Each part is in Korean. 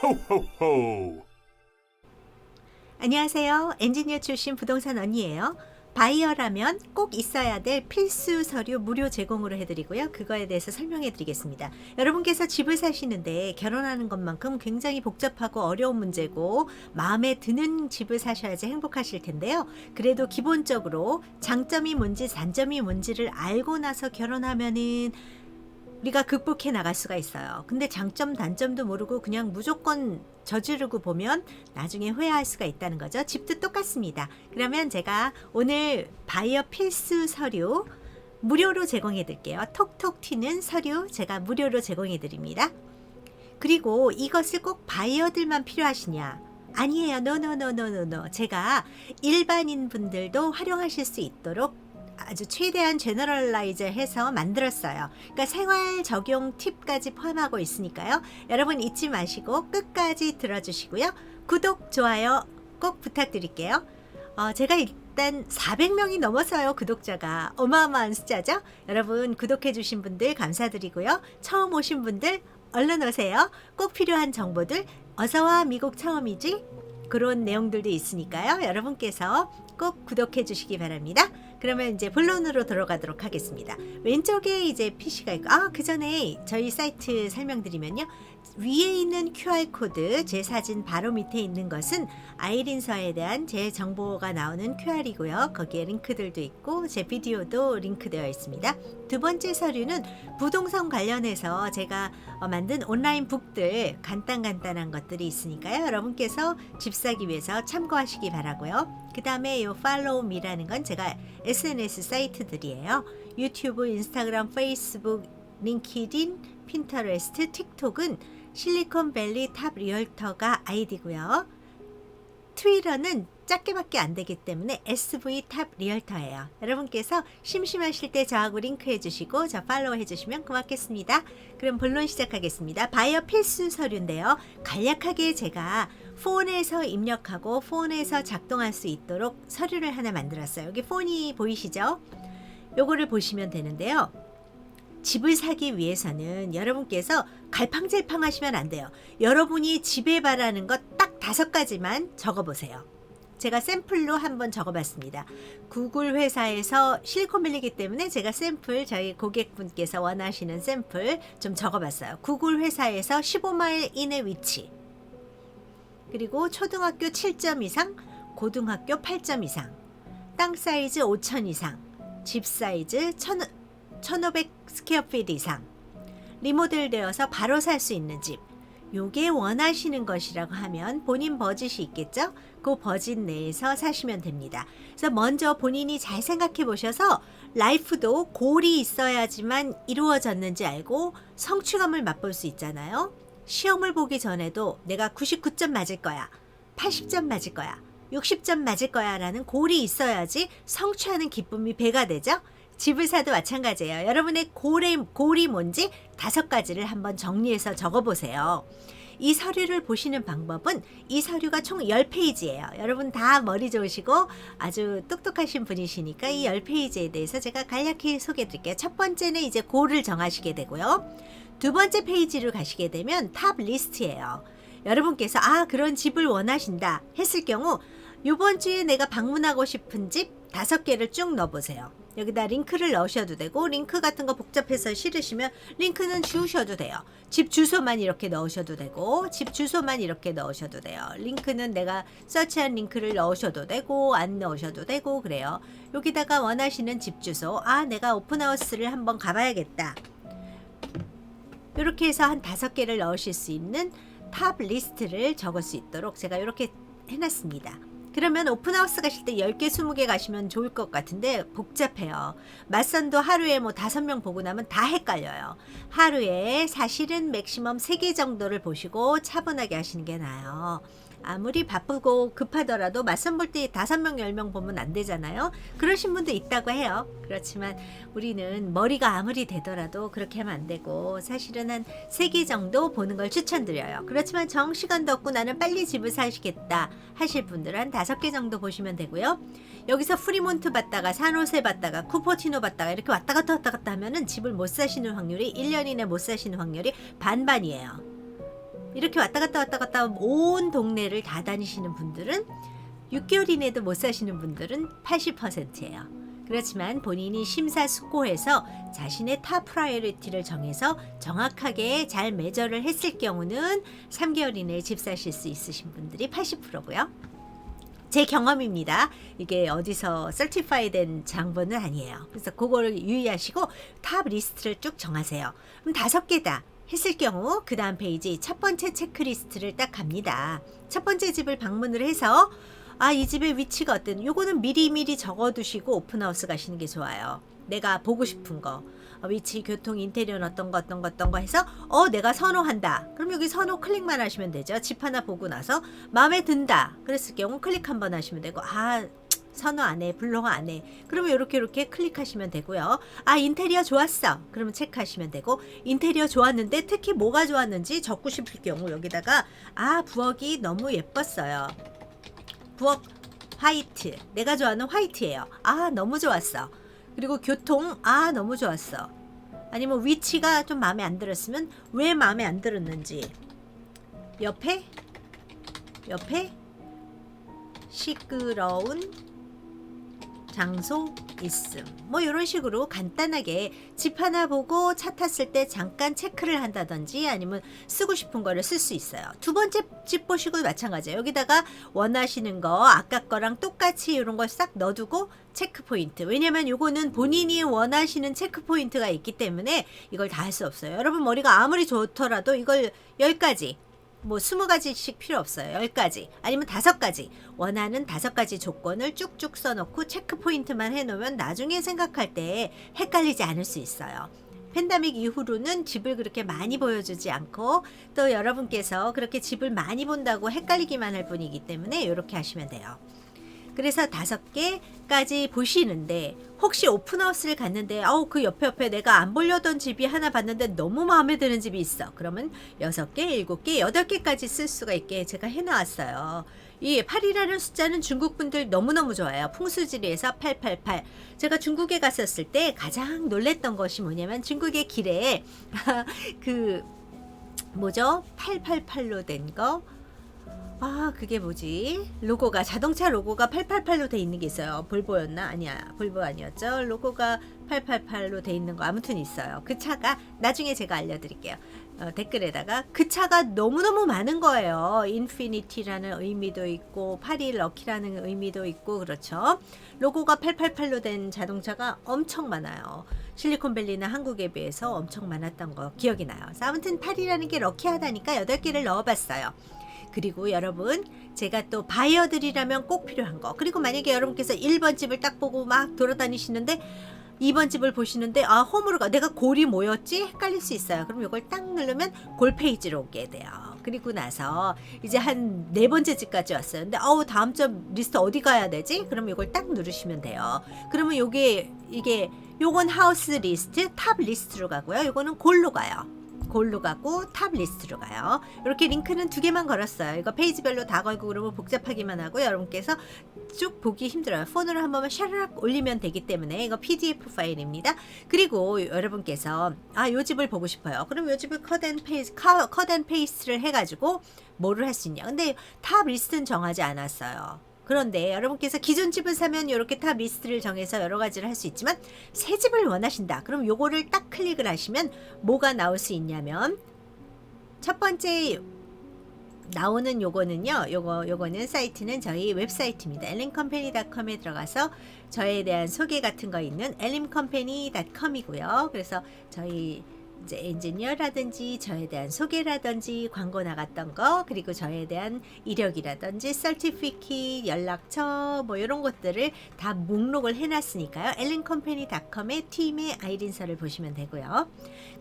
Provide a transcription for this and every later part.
Ho, ho, ho. 안녕하세요. 엔지니어 출신 부동산 언니예요. 바이어라면 꼭 있어야 될 필수 서류 무료 제공으로 해드리고요. 그거에 대해서 설명해 드리겠습니다. 여러분께서 집을 사시는데 결혼하는 것만큼 굉장히 복잡하고 어려운 문제고 마음에 드는 집을 사셔야지 행복하실 텐데요. 그래도 기본적으로 장점이 뭔지 단점이 뭔지를 알고 나서 결혼하면은 우리가 극복해 나갈 수가 있어요. 근데 장점 단점도 모르고 그냥 무조건 저지르고 보면 나중에 후회할 수가 있다는 거죠. 집도 똑같습니다. 그러면 제가 오늘 바이어 필수 서류 무료로 제공해 드릴게요. 톡톡 튀는 서류 제가 무료로 제공해 드립니다. 그리고 이것을 꼭 바이어들만 필요하시냐? 아니에요. 노노노노노노. 제가 일반인 분들도 활용하실 수 있도록 아주 최대한 제너럴라이즈 해서 만들었어요. 그러니까 생활 적용 팁까지 포함하고 있으니까요. 여러분 잊지 마시고 끝까지 들어주시고요. 구독, 좋아요 꼭 부탁드릴게요. 제가 일단 400명이 넘었어요. 구독자가. 어마어마한 숫자죠. 여러분 구독해 주신 분들 감사드리고요. 처음 오신 분들 얼른 오세요. 꼭 필요한 정보들 어서와 미국 처음이지? 그런 내용들도 있으니까요. 여러분께서 꼭 구독해 주시기 바랍니다. 그러면 이제 본론으로 들어가도록 하겠습니다. 왼쪽에 이제 PC가 있고, 그 전에 저희 사이트 설명드리면요. 위에 있는 QR코드, 제 사진 바로 밑에 있는 것은 아이린서에 대한 제 정보가 나오는 QR이고요. 거기에 링크들도 있고, 제 비디오도 링크되어 있습니다. 두 번째 서류는 부동산 관련해서 제가 만든 온라인 북들 간단한 것들이 있으니까요. 여러분께서 집 사기 위해서 참고하시기 바라고요. 그 다음에 요 팔로우 미라는 건 제가 SNS 사이트들이에요. 유튜브, 인스타그램, 페이스북, 링키딘, 핀터레스트, 틱톡은 실리콘밸리 탑 리얼터가 아이디고요. 트위터는 작게밖에 안 되기 때문에 SV 탑 리얼터예요. 여러분께서 심심하실 때 저하고 링크해 주시고 저 팔로우 해주시면 고맙겠습니다. 그럼 본론 시작하겠습니다. 바이어 필수 서류인데요. 간략하게 제가 폰에서 입력하고 폰에서 작동할 수 있도록 서류를 하나 만들었어요. 여기 폰이 보이시죠? 요거를 보시면 되는데요. 집을 사기 위해서는 여러분께서 갈팡질팡 하시면 안 돼요. 여러분이 집에 바라는 것 딱 5가지만 적어보세요. 제가 샘플로 한번 적어봤습니다. 구글 회사에서 실리콘밸리이기 때문에 제가 샘플 저희 고객분께서 원하시는 샘플 좀 적어봤어요. 구글 회사에서 15마일 이내 위치, 그리고 초등학교 7점 이상, 고등학교 8점 이상, 땅 사이즈 5천 이상, 집 사이즈 1500 스퀘어피트 이상, 리모델 되어서 바로 살 수 있는 집, 요게 원하시는 것이라고 하면 본인 버짓이 있겠죠? 그 버짓 내에서 사시면 됩니다. 그래서 먼저 본인이 잘 생각해 보셔서 라이프도 골이 있어야지만 이루어졌는지 알고 성취감을 맛볼 수 있잖아요. 시험을 보기 전에도 내가 99점 맞을 거야, 80점 맞을 거야, 60점 맞을 거야 라는 골이 있어야지 성취하는 기쁨이 배가 되죠. 집을 사도 마찬가지예요. 여러분의 골이 뭔지 5가지를 한번 정리해서 적어보세요. 이 서류를 보시는 방법은 이 서류가 총 10페이지예요. 여러분 다 머리 좋으시고 아주 똑똑하신 분이시니까 이 10페이지에 대해서 제가 간략히 소개해 드릴게요. 첫 번째는 이제 골을 정하시게 되고요. 두 번째 페이지로 가시게 되면 탑 리스트예요. 여러분께서 그런 집을 원하신다 했을 경우 이번 주에 내가 방문하고 싶은 집 5개를 쭉 넣어보세요. 여기다 링크를 넣으셔도 되고, 링크 같은 거 복잡해서 싫으시면 링크는 지우셔도 돼요. 집 주소만 이렇게 넣으셔도 되고, 집 주소만 이렇게 넣으셔도 돼요. 링크는 내가 서치한 링크를 넣으셔도 되고 안 넣으셔도 되고 그래요. 여기다가 원하시는 집 주소, 내가 오픈하우스를 한번 가봐야겠다, 이렇게 해서 한 5개를 넣으실 수 있는 탑 리스트를 적을 수 있도록 제가 이렇게 해놨습니다. 그러면 오픈하우스 가실 때 10개, 20개 가시면 좋을 것 같은데 복잡해요. 맞선도 하루에 5명 보고 나면 다 헷갈려요. 하루에 사실은 맥시멈 3개 정도를 보시고 차분하게 하시는 게 나아요. 아무리 바쁘고 급하더라도 맞선 볼 때 5명, 10명 보면 안 되잖아요. 그러신 분도 있다고 해요. 그렇지만 우리는 머리가 아무리 되더라도 그렇게 하면 안 되고 사실은 한 3개 정도 보는 걸 추천드려요. 그렇지만 정시간도 없고 나는 빨리 집을 사시겠다 하실 분들은 한 5개 정도 보시면 되고요. 여기서 프리몬트 받다가 산호세 받다가 쿠퍼티노 받다가 이렇게 왔다 갔다 하면은 집을 못 사시는 확률이 1년 이내 못 사시는 확률이 반반이에요. 이렇게 왔다 갔다 온 동네를 다 다니시는 분들은 6개월 이내도 못 사시는 분들은 80%예요. 그렇지만 본인이 심사숙고해서 자신의 탑 프라이어리티를 정해서 정확하게 잘 매저를 했을 경우는 3개월 이내에 집 사실 수 있으신 분들이 80%고요. 제 경험입니다. 이게 어디서 설티파이된 장본은 아니에요. 그래서 그거를 유의하시고 탑 리스트를 쭉 정하세요. 그럼 5개다 했을 경우 그 다음 페이지 첫 번째 체크리스트를 딱 갑니다. 첫 번째 집을 방문을 해서 이 집의 위치가 어떤, 요거는 미리미리 적어두시고 오픈하우스 가시는 게 좋아요. 내가 보고 싶은 거, 위치, 교통, 인테리어는 어떤 거 해서 내가 선호한다. 그럼 여기 선호 클릭만 하시면 되죠. 집 하나 보고 나서 마음에 든다. 그랬을 경우 클릭 한번 하시면 되고, 선호 안 해, 불러 안 해. 그러면 이렇게 클릭하시면 되고요. 인테리어 좋았어. 그러면 체크하시면 되고, 인테리어 좋았는데 특히 뭐가 좋았는지 적고 싶을 경우 여기다가 부엌이 너무 예뻤어요. 부엌 화이트, 내가 좋아하는 화이트예요. 너무 좋았어. 그리고 교통 너무 좋았어. 아니면 위치가 좀 마음에 안 들었으면 왜 마음에 안 들었는지, 옆에 시끄러운 장소 있음, 뭐 이런 식으로 간단하게 집 하나 보고 차 탔을 때 잠깐 체크를 한다든지 아니면 쓰고 싶은 거를 쓸 수 있어요. 두 번째 집 보시고 마찬가지예요. 여기다가 원하시는 거 아까 거랑 똑같이 이런 걸 싹 넣어두고 체크 포인트. 왜냐면 요거는 본인이 원하시는 체크 포인트가 있기 때문에 이걸 다 할 수 없어요. 여러분 머리가 아무리 좋더라도 이걸 10가지, 뭐 20가지씩 필요 없어요. 10가지 아니면 5가지, 원하는 5가지 조건을 쭉쭉 써놓고 체크 포인트만 해놓으면 나중에 생각할 때 헷갈리지 않을 수 있어요. 팬데믹 이후로는 집을 그렇게 많이 보여주지 않고 또 여러분께서 그렇게 집을 많이 본다고 헷갈리기만 할 뿐이기 때문에 이렇게 하시면 돼요. 그래서 5개까지 보시는데 혹시 오픈하우스를 갔는데 그 옆에 내가 안 보려던 집이 하나 봤는데 너무 마음에 드는 집이 있어. 그러면 6개, 7개, 8개까지 쓸 수가 있게 제가 해놨어요. 이 8이라는 숫자는 중국 분들 너무너무 좋아해요. 풍수지리에서 888. 제가 중국에 갔었을 때 가장 놀랬던 것이 뭐냐면 중국의 길에 그 뭐죠? 888로 된 거. 그게 뭐지? 로고가, 자동차 로고가 888로 돼 있는 게 있어요. 볼보였나? 아니야. 볼보 아니었죠. 로고가 888로 돼 있는 거 아무튼 있어요. 그 차가 나중에 제가 알려드릴게요. 댓글에다가 그 차가 너무너무 많은 거예요. 인피니티라는 의미도 있고 8이 럭키라는 의미도 있고 그렇죠. 로고가 888로 된 자동차가 엄청 많아요. 실리콘밸리나 한국에 비해서 엄청 많았던 거 기억이 나요. 그래서 아무튼 8이라는 게 럭키하다니까 8개를 넣어봤어요. 그리고 여러분, 제가 또 바이어들이라면 꼭 필요한 거, 그리고 만약에 여러분께서 1번 집을 딱 보고 막 돌아다니시는데 2번 집을 보시는데 홈으로 가, 내가 골이 뭐였지? 헷갈릴 수 있어요. 그럼 이걸 딱 누르면 골 페이지로 오게 돼요. 그리고 나서 이제 한 4번째 집까지 왔어요. 근데 다음 점 리스트 어디 가야 되지? 그럼 이걸 딱 누르시면 돼요. 그러면 요건 하우스 리스트, 탑 리스트로 가고요. 요거는 골로 가요. 골로 가고 탑 리스트로 가요. 이렇게 링크는 2개만 걸었어요. 이거 페이지별로 다 걸고 그러면 복잡하기만 하고 여러분께서 쭉 보기 힘들어요. 폰으로 한 번만 샤르락 올리면 되기 때문에 이거 PDF 파일입니다. 그리고 여러분께서 요 집을 보고 싶어요. 그럼 요 집을 컷 앤 페이스트를 해가지고 뭐를 할 수 있냐. 근데 탑 리스트는 정하지 않았어요. 그런데 여러분께서 기존 집을 사면 이렇게 탑 리스트를 정해서 여러 가지를 할 수 있지만 새 집을 원하신다. 그럼 요거를 딱 클릭을 하시면 뭐가 나올 수 있냐면 첫 번째 나오는 요거는요. 요거는 사이트는 저희 웹사이트입니다. ellimcompany.com에 들어가서 저에 대한 소개 같은 거 있는 ellimcompany.com이고요. 그래서 저희 이제 엔지니어라든지 저에 대한 소개라든지 광고 나갔던 거, 그리고 저에 대한 이력이라든지 서티피킷, 연락처 뭐 이런 것들을 다 목록을 해놨으니까요. ellimcompany.com의 팀의 아이린서를 보시면 되고요.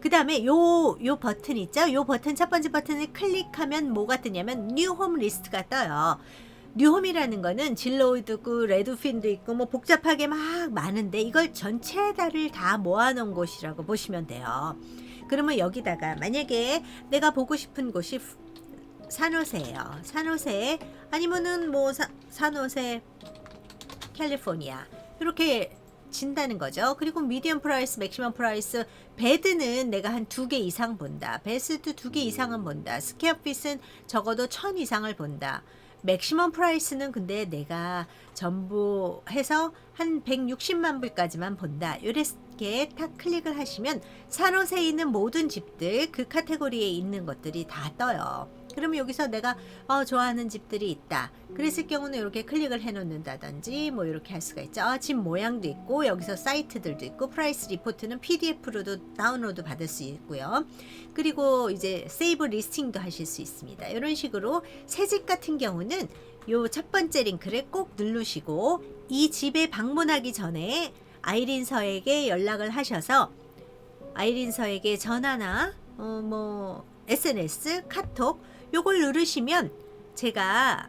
그 다음에 요 버튼 있죠? 요 버튼, 첫 번째 버튼을 클릭하면 뭐가 뜨냐면 뉴홈 리스트가 떠요. 뉴홈이라는 거는 진로우도 있고 레드핀도 있고 뭐 복잡하게 막 많은데 이걸 전체 다를 다 모아놓은 곳이라고 보시면 돼요. 그러면 여기다가 만약에 내가 보고 싶은 곳이 산호세예요. 산호세 아니면은 뭐 산호세 캘리포니아 이렇게 진다는 거죠. 그리고 미디엄 프라이스, 맥시멈 프라이스, 베드는 내가 한 2개 이상 본다. 베스트 2개 이상은 본다. 스퀘어핏은 적어도 1000 이상을 본다. 맥시멈 프라이스는 근데 내가 전부 해서 한 160만 불까지만 본다. 이렇게 딱 클릭을 하시면 산호세에 있는 모든 집들 그 카테고리에 있는 것들이 다 떠요. 그러면 여기서 내가 좋아하는 집들이 있다. 그랬을 경우는 이렇게 클릭을 해 놓는다든지 뭐 이렇게 할 수가 있죠. 집 모양도 있고 여기서 사이트들도 있고 프라이스 리포트는 PDF로도 다운로드 받을 수 있고요. 그리고 이제 세이브 리스팅도 하실 수 있습니다. 이런 식으로 새 집 같은 경우는 요 첫 번째 링크를 꼭 누르시고 이 집에 방문하기 전에 아이린서에게 연락을 하셔서 아이린서에게 전화나 뭐 SNS, 카톡 요걸 누르시면 제가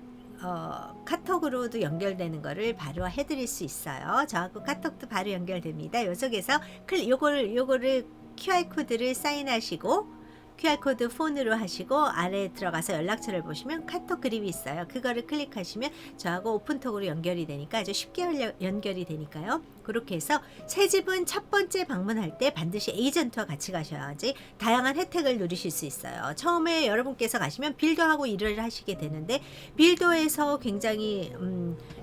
카톡으로도 연결되는 거를 바로 해드릴 수 있어요. 저하고 카톡도 바로 연결됩니다. 요 속에서 요거를 QR코드를 사인하시고 QR코드 폰으로 하시고 아래에 들어가서 연락처를 보시면 카톡 그림이 있어요. 그거를 클릭하시면 저하고 오픈톡으로 연결이 되니까 아주 쉽게 연결이 되니까요. 그렇게 해서 새 집은 첫 번째 방문할 때 반드시 에이전트와 같이 가셔야지 다양한 혜택을 누리실 수 있어요. 처음에 여러분께서 가시면 빌더하고 일을 하시게 되는데 빌더에서 굉장히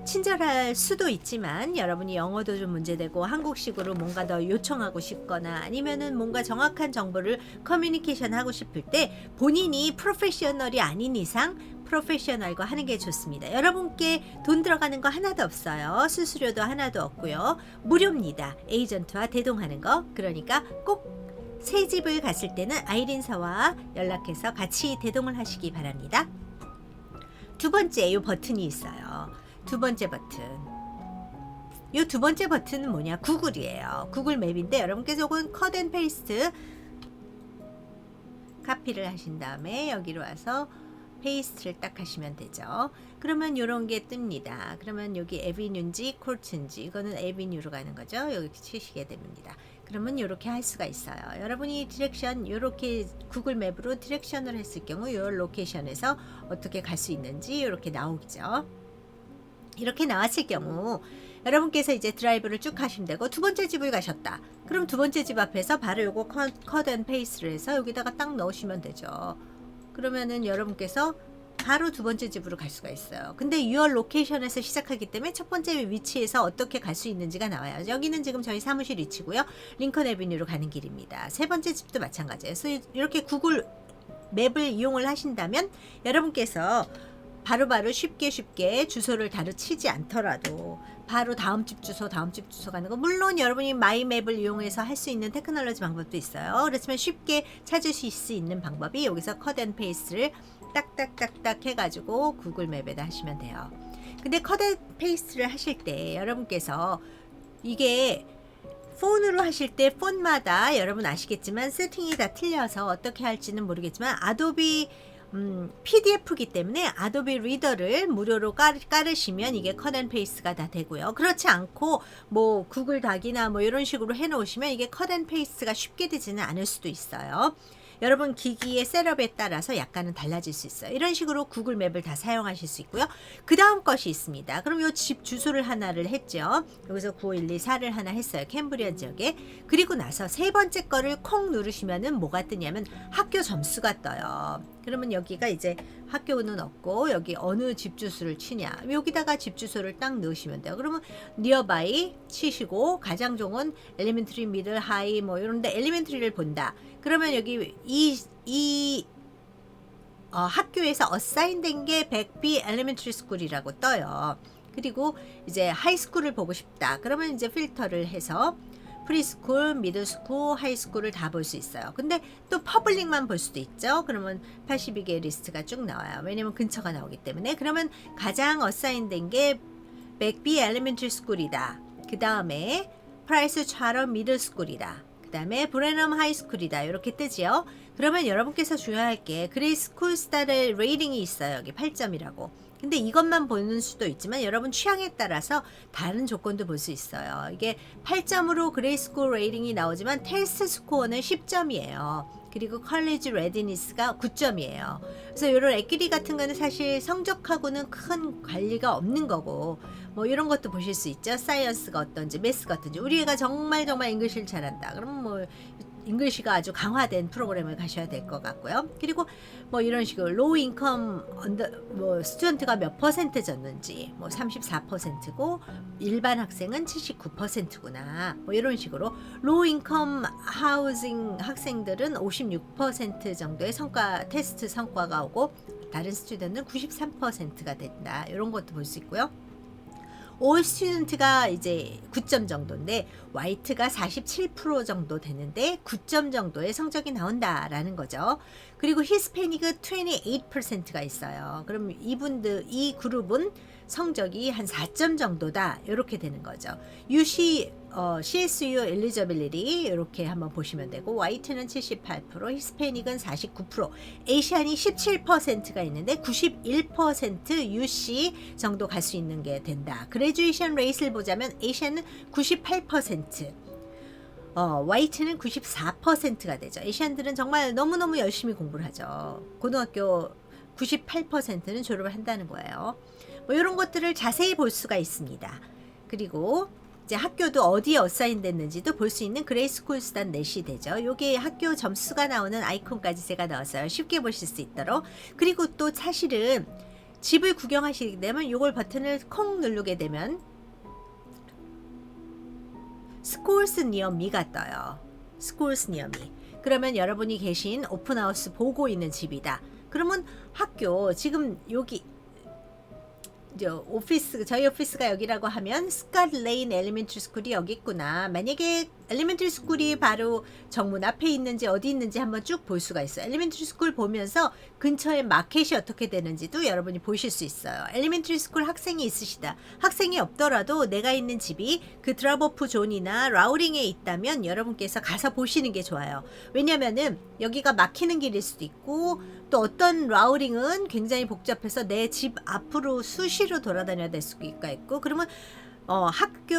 친절할 수도 있지만 여러분이 영어도 좀 문제되고 한국식으로 뭔가 더 요청하고 싶거나 아니면은 뭔가 정확한 정보를 커뮤니케이션 하고 싶을 때 본인이 프로페셔널이 아닌 이상 프로페셔널과 하는 게 좋습니다. 여러분께 돈 들어가는 거 하나도 없어요. 수수료도 하나도 없고요. 무료입니다. 에이전트와 대동하는 거. 그러니까 꼭 새 집을 갔을 때는 아이린서와 연락해서 같이 대동을 하시기 바랍니다. 두 번째 요 버튼이 있어요. 두 번째 버튼. 요 두 번째 버튼은 뭐냐? 구글이에요. 구글 맵인데 여러분께서 이건 컷 앤 페이스트 카피를 하신 다음에 여기로 와서 페이스트를 딱 하시면 되죠. 그러면 이런 게 뜹니다. 그러면 여기 에비뉴인지 콜트인지 이거는 에비뉴로 가는 거죠. 여기 치시게 됩니다. 그러면 이렇게 할 수가 있어요. 여러분이 디렉션 이렇게 구글 맵으로 디렉션을 했을 경우 이 로케이션에서 어떻게 갈 수 있는지 이렇게 나오죠. 이렇게 나왔을 경우 여러분께서 이제 드라이브를 쭉 하시면 되고 두 번째 집을 가셨다. 그럼 두 번째 집 앞에서 바로 요거 컷 앤 페이스트를 해서 여기다가 딱 넣으시면 되죠. 그러면은 여러분께서 바로 두 번째 집으로 갈 수가 있어요. 근데 your location에서 시작하기 때문에 첫 번째 위치에서 어떻게 갈 수 있는지가 나와요. 여기는 지금 저희 사무실 위치고요. 링컨 애비뉴로 가는 길입니다. 세 번째 집도 마찬가지예요. 그래서 이렇게 구글 맵을 이용을 하신다면 여러분께서 바로바로 쉽게 주소를 다루 치지 않더라도 바로 다음 집 주소 가는 거 물론 여러분이 마이맵을 이용해서 할 수 있는 테크놀로지 방법도 있어요. 그렇지만 쉽게 찾으실 수 있는 방법이 여기서 컷 앤 페이스트를 딱딱딱딱 해가지고 구글 맵에다 하시면 돼요. 근데 컷 앤 페이스트를 하실 때 여러분께서 이게 폰으로 하실 때 폰마다 여러분 아시겠지만 세팅이 다 틀려서 어떻게 할지는 모르겠지만 아도비 PDF이기 때문에 아도비 리더를 무료로 깔으시면 이게 컷 앤 페이스트가 다 되고요. 그렇지 않고 뭐 구글 닥이나 뭐 이런 식으로 해 놓으시면 이게 컷 앤 페이스트가 쉽게 되지는 않을 수도 있어요. 여러분 기기의 셋업에 따라서 약간은 달라질 수 있어요. 이런 식으로 구글 맵을 다 사용하실 수 있고요. 그 다음 것이 있습니다. 그럼 요 집 주소를 하나를 했죠. 여기서 9124를 하나 했어요. 캠브리아 지역에. 그리고 나서 세 번째 거를 콩 누르시면은 뭐가 뜨냐면 학교 점수가 떠요. 그러면 여기가 이제 학교는 없고 여기 어느 집 주소를 치냐 여기다가 집 주소를 딱 넣으시면 돼요. 그러면 니어바이 치시고 가장 좋은 엘리멘터리, 미들, 하이 뭐 이런데 엘리멘터리를 본다. 그러면 여기 이 학교에서 어사인된 게 백비 엘리멘터리 스쿨이라고 떠요. 그리고 이제 하이스쿨을 보고 싶다. 그러면 이제 필터를 해서 프리스쿨, 미들스쿨, 하이스쿨을 다 볼 수 있어요. 근데 또 퍼블릭만 볼 수도 있죠. 그러면 82개의 리스트가 쭉 나와요. 왜냐면 근처가 나오기 때문에. 그러면 가장 어사인된 게 백비 엘리멘터리 스쿨이다. 그 다음에 프라이스 차럼 미들스쿨이다. 그 다음에 브레넘 하이스쿨이다. 이렇게 뜨지요. 그러면 여러분께서 주의할 게 그레이스 쿨스타의 레이팅이 있어요. 여기 8점이라고. 근데 이것만 보는 수도 있지만 여러분 취향에 따라서 다른 조건도 볼 수 있어요. 이게 8점으로 그레이스쿨 레이팅이 나오지만 테스트 스코어는 10점이에요. 그리고 컬리지 레디니스가 9점이에요. 그래서 이런 에끼리 같은 거는 사실 성적하고는 큰 관리가 없는 거고 뭐 이런 것도 보실 수 있죠. 사이언스가 어떤지 매스가 어떤지. 우리 애가 정말 잉글리시를 잘한다. 그럼 뭐 잉글리시가 아주 강화된 프로그램을 가셔야 될 것 같고요. 그리고 뭐 이런 식으로 로우 인컴 뭐 스튜던트가 몇 퍼센트 졌는지 뭐 34%고 일반 학생은 79%구나. 뭐 이런 식으로 로우 인컴 하우징 학생들은 56% 정도의 성과 테스트 성과가 오고 다른 스튜던트는 93%가 된다. 이런 것도 볼 수 있고요. 올 스튜던트가 이제 9점 정도인데 화이트가 47% 정도 되는데 9점 정도의 성적이 나온다라는 거죠. 그리고 히스패닉은 28%가 있어요. 그럼 이 그룹은 성적이 한 4점 정도다. 이렇게 되는 거죠. CSU 엘리저빌리티 이렇게 한번 보시면 되고 화이트는 78%, 히스패닉은 49%, 에이시안이 17%가 있는데 91% UC 정도 갈 수 있는 게 된다. 그레주에이션 레이스를 보자면 에이시안은 98%, 화이트는 94%가 되죠. 에이시안들은 정말 너무너무 열심히 공부를 하죠. 고등학교 98%는 졸업을 한다는 거예요. 뭐 이런 것들을 자세히 볼 수가 있습니다. 그리고 이제 학교도 어디에 어사인 됐는지도 볼 수 있는 그레이스쿨스단 넷이 되죠. 요게 학교 점수가 나오는 아이콘까지 제가 넣었어요. 쉽게 보실 수 있도록. 그리고 또 사실은 집을 구경하시게 되면 요걸 버튼을 콩 누르게 되면 스쿨스 니어 미가 떠요. 스쿨스 니어 미. 그러면 여러분이 계신 오픈하우스 보고 있는 집이다. 그러면 학교 지금 여기 저희 오피스가 여기라고 하면 스캇 레인 엘리멘터리 스쿨이 여기 있구나. 만약에 엘리멘터리 스쿨이 바로 정문 앞에 있는지 어디 있는지 한번 쭉 볼 수가 있어요. 엘리멘터리 스쿨 보면서 근처에 마켓이 어떻게 되는지도 여러분이 보실 수 있어요. 엘리멘터리 스쿨 학생이 있으시다. 학생이 없더라도 내가 있는 집이 그 드랍오프 존이나 라우링에 있다면 여러분께서 가서 보시는 게 좋아요. 왜냐면은 여기가 막히는 길일 수도 있고 또 어떤 라우링은 굉장히 복잡해서 내 집 앞으로 수시로 돌아다녀야 될 수가 있고 그러면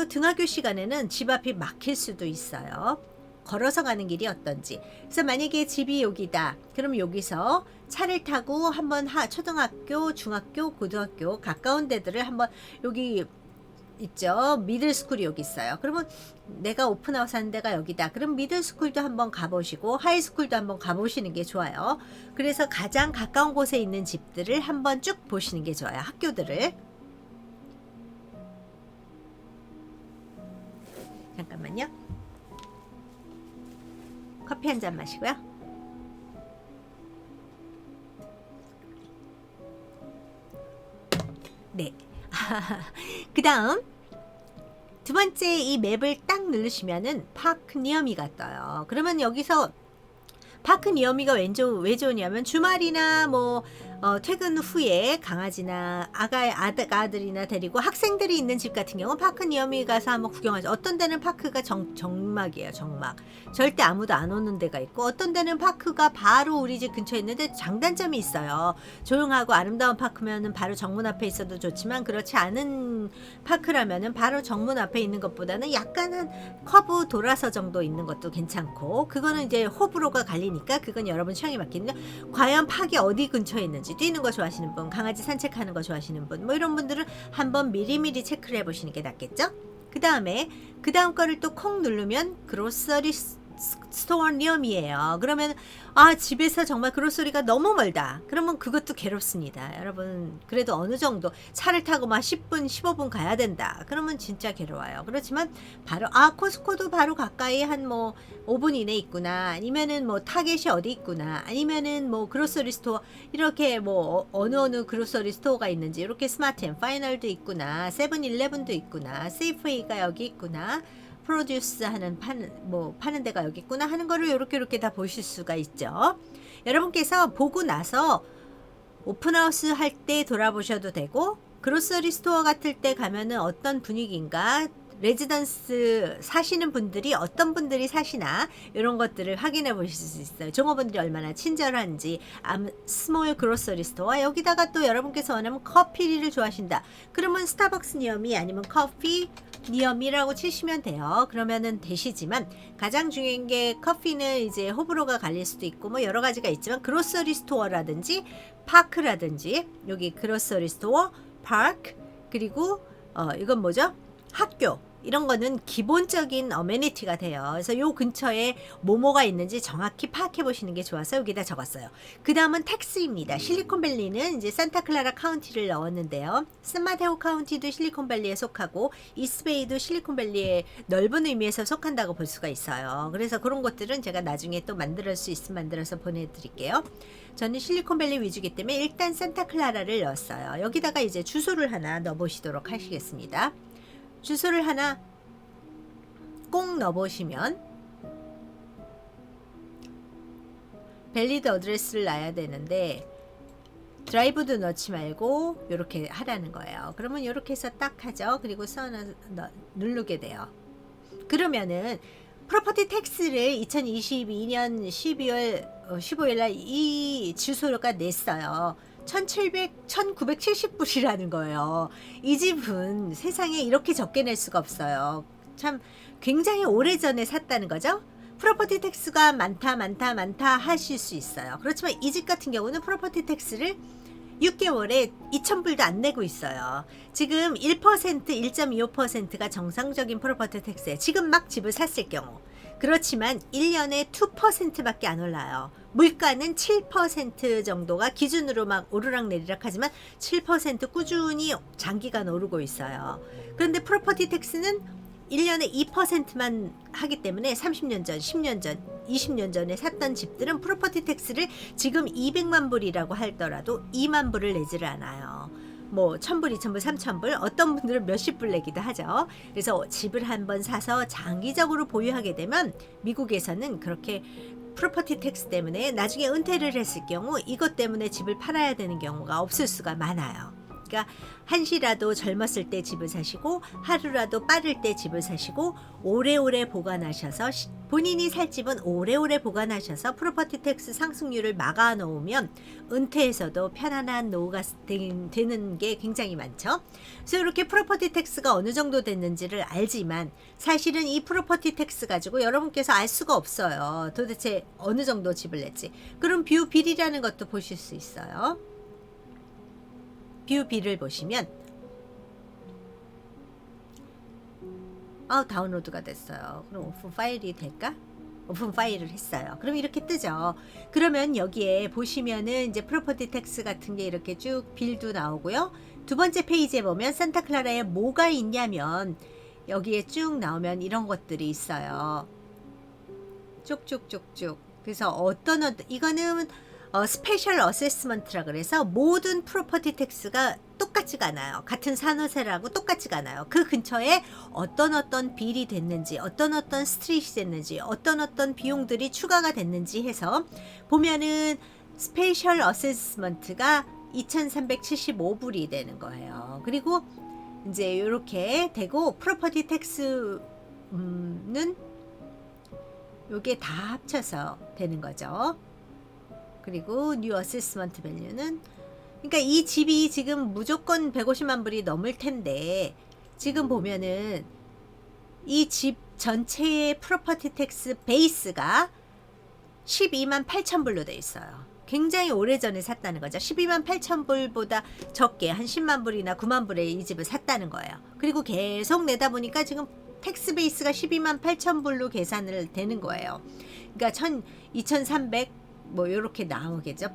등하교 시간에는 집 앞이 막힐 수도 있어요. 걸어서 가는 길이 어떤지. 그래서 만약에 집이 여기다. 그럼 여기서 차를 타고 한번 초등학교, 중학교, 고등학교 가까운 데들을 한번 여기 있죠. 미들스쿨이 여기 있어요. 그러면 내가 오픈하우스 하는 데가 여기다. 그럼 미들스쿨도 한번 가보시고 하이스쿨도 한번 가보시는 게 좋아요. 그래서 가장 가까운 곳에 있는 집들을 한번 쭉 보시는 게 좋아요. 학교들을. 잠깐만요. 커피 한 잔 마시고요. 네. 그 다음 두 번째 이 맵을 딱 누르시면은 파크 니어미가 떠요. 그러면 여기서 파크 니어미가 왜 좋냐면 주말이나 뭐 퇴근 후에 강아지나 아들이나 데리고 학생들이 있는 집 같은 경우 파크 니어미 가서 한번 구경하죠. 어떤 데는 파크가 정막이에요. 정막. 절대 아무도 안 오는 데가 있고 어떤 데는 파크가 바로 우리 집 근처에 있는데 장단점이 있어요. 조용하고 아름다운 파크면은 바로 정문 앞에 있어도 좋지만 그렇지 않은 파크라면은 바로 정문 앞에 있는 것보다는 약간 한 커브 돌아서 정도 있는 것도 괜찮고 그거는 이제 호불호가 갈리니까 그건 여러분 취향에 맡기는데 과연 파크 어디 근처에 있는지 뛰는 거 좋아하시는 분, 강아지 산책하는 거 좋아하시는 분, 뭐 이런 분들은 한번 미리미리 체크를 해보시는 게 낫겠죠? 그 다음 거를 또 콩 누르면 그로서리 스토어 니엄이에요. 그러면 집에서 정말 그로서리가 너무 멀다. 그러면 그것도 괴롭습니다. 여러분 그래도 어느 정도 차를 타고 막 10분 15분 가야 된다. 그러면 진짜 괴로워요. 그렇지만 바로 코스코도 바로 가까이 한 뭐 5분 이내 있구나. 아니면은 뭐 타겟이 어디 있구나. 아니면은 뭐 그로서리 스토어 이렇게 뭐 어느 그로서리 스토어가 있는지 이렇게 스마트 앤 파이널도 있구나. 세븐일레븐도 있구나. 세이프웨이가 여기 있구나. 프로듀스 파는 데가 여기 있구나 하는 거를 이렇게 다 보실 수가 있죠. 여러분께서 보고 나서 오픈하우스 할 때 돌아보셔도 되고 그로서리 스토어 같을 때 가면은 어떤 분위기인가 레지던스 사시는 분들이 어떤 분들이 사시나 이런 것들을 확인해 보실 수 있어요. 종업원들이 얼마나 친절한지. 스몰 그로서리 스토어, 여기다가 또 여러분께서 원하면 커피를 좋아하신다 그러면 스타벅스 니어미 아니면 커피 니어미라고 치시면 돼요. 그러면은 되시지만 가장 중요한 게 커피는 이제 호불호가 갈릴 수도 있고 뭐 여러 가지가 있지만 그로서리 스토어라든지 파크라든지, 여기 그로서리 스토어, 파크, 그리고 이건 뭐죠? 학교, 이런 거는 기본적인 어메니티가 돼요. 그래서 요 근처에 뭐뭐가 있는지 정확히 파악해 보시는 게 좋아서 여기다 적었어요. 그 다음은 텍스입니다. 실리콘밸리는 이제 산타클라라 카운티를 넣었는데요. 샌마테오 카운티도 실리콘밸리에 속하고 이스베이도 실리콘밸리의 넓은 의미에서 속한다고 볼 수가 있어요. 그래서 그런 것들은 제가 나중에 또 만들 수 있으면 만들어서 보내드릴게요. 저는 실리콘밸리 위주기 때문에 일단 산타클라라를 넣었어요. 여기다가 이제 주소를 하나 넣어보시도록 하시겠습니다. 주소를 하나 꼭 넣어보시면 밸리드 어드레스를 놔야 되는데 드라이브도 넣지 말고 이렇게 하라는 거예요. 그러면 이렇게 해서 딱 하죠. 그리고 누르게 돼요. 그러면은 프로퍼티 텍스를 2022년 12월 15일 날 이 주소가 냈어요. 1970불이라는 거예요. 이 집은 세상에 이렇게 적게 낼 수가 없어요. 참 굉장히 오래전에 샀다는 거죠. 프로퍼티 텍스가 많다 하실 수 있어요. 그렇지만 이 집 같은 경우는 프로퍼티 텍스를 6개월에 2,000불도 안 내고 있어요. 지금 1%, 1.25%가 정상적인 프로퍼티 텍스예요. 지금 막 집을 샀을 경우. 그렇지만 1년에 2%밖에 안 올라요. 물가는 7% 정도가 기준으로 막 오르락내리락 하지만 7% 꾸준히 장기간 오르고 있어요. 그런데 프로퍼티 텍스는 1년에 2%만 하기 때문에 30년 전, 10년 전, 20년 전에 샀던 집들은 프로퍼티 텍스를 지금 200만 불이라고 하더라도 2만 불을 내지를 않아요. 뭐 1,000불, 2,000불, 3,000불, 어떤 분들은 몇십 불 내기도 하죠. 그래서 집을 한번 사서 장기적으로 보유하게 되면 미국에서는 그렇게 프로퍼티 텍스 때문에 나중에 은퇴를 했을 경우 이것 때문에 집을 팔아야 되는 경우가 없을 수가 많아요. 그러니까 한시라도 젊었을 때 집을 사시고 하루라도 빠를 때 집을 사시고 오래오래 보관하셔서 본인이 살 집은 오래오래 보관하셔서 프로퍼티 텍스 상승률을 막아 놓으면 은퇴에서도 편안한 노후가 되는 게 굉장히 많죠. 그래서 이렇게 프로퍼티 텍스가 어느 정도 됐는지를 알지만 사실은 이 프로퍼티 텍스 가지고 여러분께서 알 수가 없어요. 도대체 어느 정도 집을 냈지. 그럼 뷰 빌이라는 것도 보실 수 있어요. 뷰 빌을 보시면 다운로드가 됐어요. 그럼 오픈 파일이 될까? 오픈 파일을 했어요. 그럼 이렇게 뜨죠. 그러면 여기에 보시면은 이제 프로퍼티 텍스 같은 게 이렇게 쭉 빌도 나오고요. 두 번째 페이지에 보면 산타클라라에 뭐가 있냐면 여기에 쭉 나오면 이런 것들이 있어요. 쭉쭉쭉쭉. 그래서 이거는 스페셜 어세스먼트라 그래서 모든 프로퍼티 텍스가 똑같지가 않아요. 같은 산호세라고 똑같지가 않아요. 그 근처에 어떤 빌이 됐는지, 어떤 스트릿이 됐는지, 어떤 비용들이 추가가 됐는지 해서 보면은 스페셜 어세스먼트가 2,375불이 되는 거예요. 그리고 이제 이렇게 되고 프로퍼티 텍스는 요게 다 합쳐서 되는 거죠. 그리고 뉴 어세스먼트 밸류는, 그러니까 이 집이 지금 무조건 150만 불이 넘을 텐데 지금 보면은 이 집 전체의 프로퍼티 텍스 베이스가 12만 8천 불로 돼 있어요. 굉장히 오래전에 샀다는 거죠. 12만 8천 불보다 적게 한 10만 불이나 9만 불에 이 집을 샀다는 거예요. 그리고 계속 내다 보니까 지금 텍스 베이스가 12만 8천 불로 계산을 되는 거예요. 그러니까 2,300 뭐 이렇게 나오겠죠.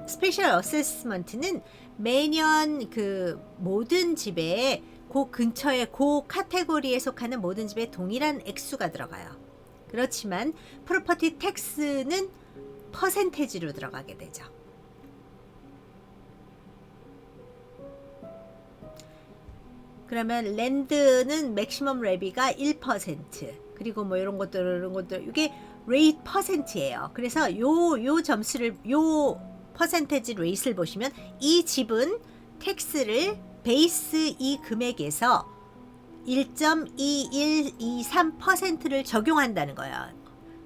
스페셜 어세스먼트는 매년 그 모든 집에 그 근처에 그 카테고리에 속하는 모든 집에 동일한 액수가 들어가요. 그렇지만 프로퍼티 텍스는 퍼센테지로 들어가게 되죠. 그러면 랜드는 맥시멈 레비가 1%, 그리고 뭐 이런 것들 이게 레이트 퍼센트예요. 그래서 요 점수를, 요 퍼센테지 레이트를 보시면 이 집은 텍스를 베이스 이 금액에서 1.2123%를 적용한다는 거예요.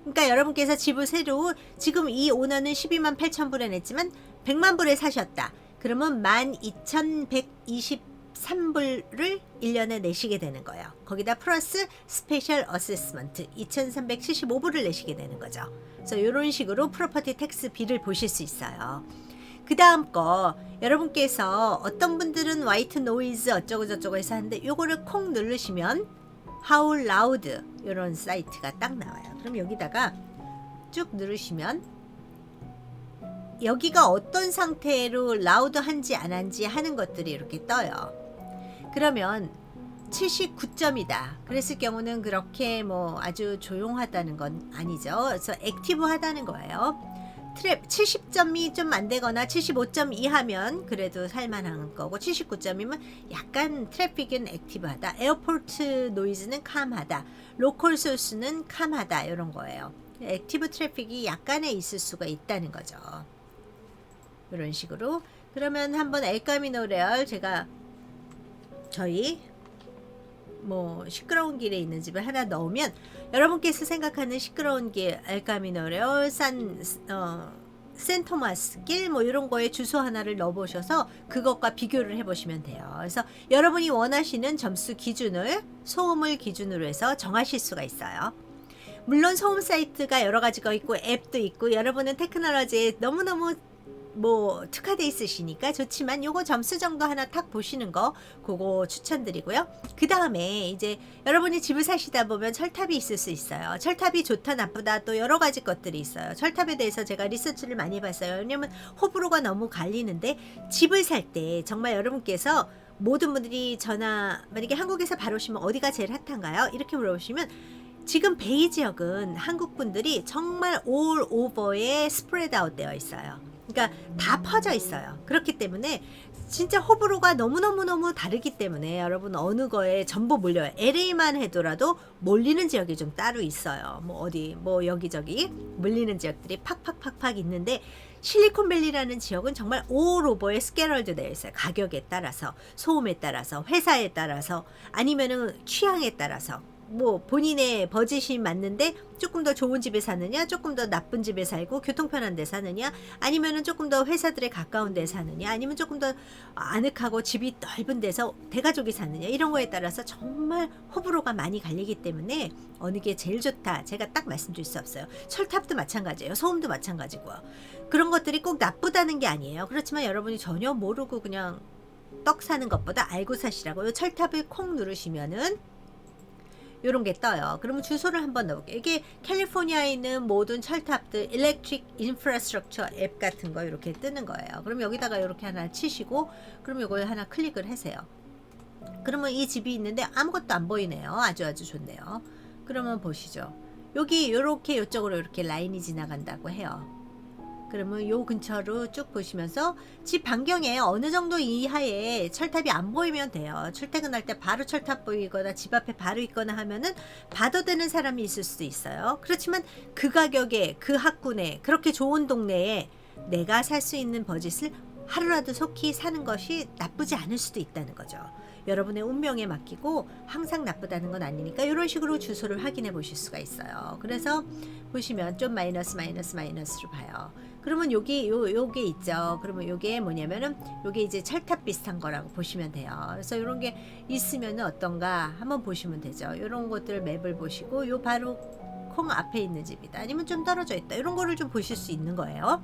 그러니까 여러분께서 집을 새로 지금 이 오너는 12만 8천 불에 냈지만 100만 불에 사셨다. 그러면 12,123불을 1년에 내시게 되는 거예요. 거기다 플러스 스페셜 어세스먼트 2,375불을 내시게 되는 거죠. 그래서 이런 식으로 프로퍼티 텍스 비를 보실 수 있어요. 그 다음 거 여러분께서 어떤 분들은 화이트 노이즈 어쩌고 저쩌고 해서 하는데 요거를 콩 누르시면 How Loud 이런 사이트가 딱 나와요. 그럼 여기다가 쭉 누르시면 여기가 어떤 상태로 라우드한지 안 한지 하는 것들이 이렇게 떠요. 그러면 79점이다. 그랬을 경우는 그렇게 뭐 아주 조용하다는 건 아니죠. 그래서 액티브하다는 거예요. 트랩 70점이 좀 안 되거나 75점 이하면 그래도 살만한 거고 79점이면 약간 트래픽은 액티브하다. 에어포트 노이즈는 캄하다. 로컬 소스는 캄하다. 이런 거예요. 액티브 트래픽이 약간의 있을 수가 있다는 거죠. 이런 식으로. 그러면 한번 엘카미노 레알 제가 저희 뭐 시끄러운 길에 있는 집을 하나 넣으면 여러분께서 생각하는 시끄러운 길 엘카미노 레알 센토마스 길 뭐 이런 거에 주소 하나를 넣어보셔서 그것과 비교를 해보시면 돼요. 그래서 여러분이 원하시는 점수 기준을 소음을 기준으로 해서 정하실 수가 있어요. 물론 소음 사이트가 여러 가지가 있고 앱도 있고 여러분은 테크놀로지에 너무너무 뭐 특화돼 있으시니까 좋지만 요거 점수 정도 하나 탁 보시는 거 그거 추천드리고요. 그 다음에 이제 여러분이 집을 사시다 보면 철탑이 있을 수 있어요. 철탑이 좋다 나쁘다 또 여러 가지 것들이 있어요. 철탑에 대해서 제가 리서치를 많이 봤어요. 왜냐면 호불호가 너무 갈리는데 집을 살 때 정말 여러분께서 모든 분들이 전화 만약에 한국에서 바로 오시면 어디가 제일 핫한가요? 이렇게 물어보시면 지금 베이 지역은 한국 분들이 정말 올 오버에 스프레드 아웃 되어 있어요. 그러니까 다 퍼져 있어요. 그렇기 때문에 진짜 호불호가 너무너무너무 다르기 때문에 여러분 어느 거에 전부 몰려요. LA만 해도라도 몰리는 지역이 좀 따로 있어요. 뭐 어디 뭐 여기저기 몰리는 지역들이 팍팍팍팍 있는데 실리콘밸리라는 지역은 정말 올 오버에 스캐럴드 되어 있어요. 가격에 따라서, 소음에 따라서, 회사에 따라서, 아니면은 취향에 따라서. 뭐 본인의 버짓이 맞는데 조금 더 좋은 집에 사느냐, 조금 더 나쁜 집에 살고 교통 편한 데 사느냐, 아니면은 조금 더 회사들에 가까운 데 사느냐, 아니면 조금 더 아늑하고 집이 넓은 데서 대가족이 사느냐, 이런 거에 따라서 정말 호불호가 많이 갈리기 때문에 어느 게 제일 좋다 제가 딱 말씀드릴 수 없어요. 철탑도 마찬가지예요. 소음도 마찬가지고요. 그런 것들이 꼭 나쁘다는 게 아니에요. 그렇지만 여러분이 전혀 모르고 그냥 떡 사는 것보다 알고 사시라고. 요 철탑을 콩 누르시면은 요런 게 떠요. 그러면 주소를 한번 넣을게요. 이게 캘리포니아에 있는 모든 철탑들 일렉트릭 인프라스트럭처 앱 같은 거 이렇게 뜨는 거예요. 그럼 여기다가 이렇게 하나 치시고 그럼 이걸 하나 클릭을 하세요. 그러면 이 집이 있는데 아무것도 안 보이네요. 아주 좋네요. 그러면 보시죠. 여기 요렇게 요쪽으로 이렇게 라인이 지나간다고 해요. 그러면 요 근처로 쭉 보시면서 집 반경에 어느 정도 이하에 철탑이 안 보이면 돼요. 출퇴근할 때 바로 철탑 보이거나 집 앞에 바로 있거나 하면은 봐도 되는 사람이 있을 수도 있어요. 그렇지만 그 가격에 그 학군에 그렇게 좋은 동네에 내가 살 수 있는 버짓을 하루라도 속히 사는 것이 나쁘지 않을 수도 있다는 거죠. 여러분의 운명에 맡기고 항상 나쁘다는 건 아니니까 이런 식으로 주소를 확인해 보실 수가 있어요. 그래서 보시면 좀 마이너스로 봐요. 그러면 요게 있죠. 그러면 요게 뭐냐면은 요게 이제 철탑 비슷한 거라고 보시면 돼요. 그래서 요런 게 있으면은 어떤가 한번 보시면 되죠. 요런 것들 맵을 보시고 요 바로 콩 앞에 있는 집이다. 아니면 좀 떨어져 있다. 이런 거를 좀 보실 수 있는 거예요.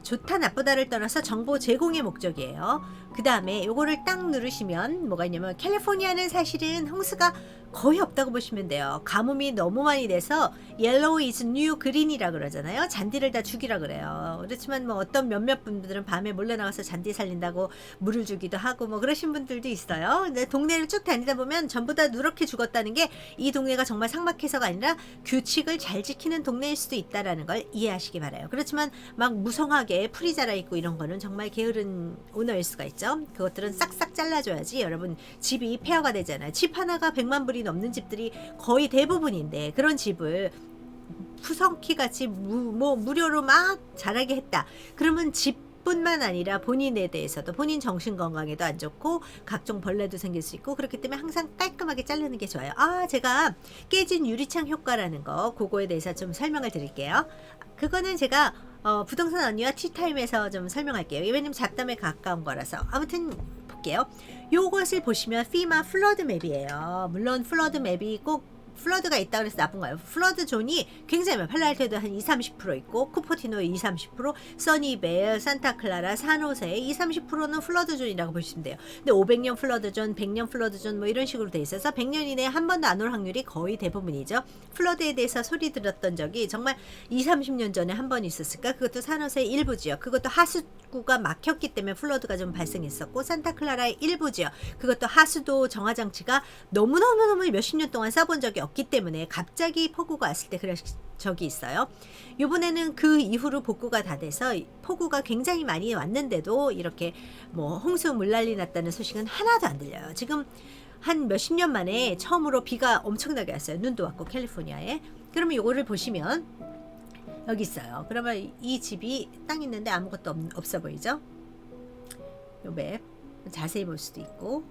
좋다 나쁘다를 떠나서 정보 제공의 목적이에요. 그 다음에 요거를 딱 누르시면 뭐가 있냐면 캘리포니아는 사실은 홍수가 거의 없다고 보시면 돼요. 가뭄이 너무 많이 돼서 yellow is new green이라 그러잖아요. 잔디를 다 죽이라 그래요. 그렇지만 뭐 어떤 몇몇 분들은 밤에 몰래 나가서 잔디 살린다고 물을 주기도 하고 뭐 그러신 분들도 있어요. 근데 동네를 쭉 다니다 보면 전부 다 누렇게 죽었다는 게 이 동네가 정말 삭막해서가 아니라 규칙을 잘 지키는 동네일 수도 있다라는 걸 이해하시기 바라요. 그렇지만 막 무성하게 풀이 자라 있고 이런 거는 정말 게으른 오너일 수가 있죠. 그것들은 싹싹 잘라줘야지 여러분 집이 폐허가 되잖아요. 집 하나가 100만 불이 넘는 집들이 거의 대부분인데 그런 집을 푸성키 같이 무료로 막 자라게 했다. 그러면 집 뿐만 아니라 본인에 대해서도 본인 정신 건강에도 안 좋고 각종 벌레도 생길 수 있고 그렇기 때문에 항상 깔끔하게 자르는 게 좋아요. 제가 깨진 유리창 효과라는 거 그거에 대해서 좀 설명을 드릴게요. 그거는 제가 부동산 언니와 티타임에서 좀 설명할게요. 왜냐면 잡담에 가까운 거라서. 아무튼 볼게요. 요것을 보시면 피마 플러드 맵이에요. 물론 플러드 맵이 꼭 플러드가 있다 그래서 나쁜 거예요. 플러드 존이 굉장히 많아요. 팔라알토에도 한 20-30% 있고 쿠퍼티노에 20-30%, 써니베어, 산타클라라, 산호세에 20-30%는 플러드 존이라고 보시면 돼요. 근데 500년 플러드 존, 100년 플러드 존 뭐 이런 식으로 돼 있어서 100년 이내에 한 번도 안 올 확률이 거의 대부분이죠. 플러드에 대해서 소리 들었던 적이 정말 20-30년 전에 한 번 있었을까? 그것도 산호세의 일부 지역. 그것도 하수구가 막혔기 때문에 플러드가 좀 발생했었고 산타클라라의 일부 지역. 그것도 하수도 정화장치가 너무너무 몇십 년 동안 써본 적이 없기 때문에 갑자기 폭우가 왔을 때 그런 적이 있어요. 이번에는 그 이후로 복구가 다 돼서 폭우가 굉장히 많이 왔는데도 이렇게 뭐 홍수 물난리 났다는 소식은 하나도 안 들려요. 지금 한 몇십 년 만에 처음으로 비가 엄청나게 왔어요. 눈도 왔고 캘리포니아에. 그러면 이거를 보시면 여기 있어요. 그러면 이 집이 땅 있는데 아무것도 없어 보이죠? 요 맵 자세히 볼 수도 있고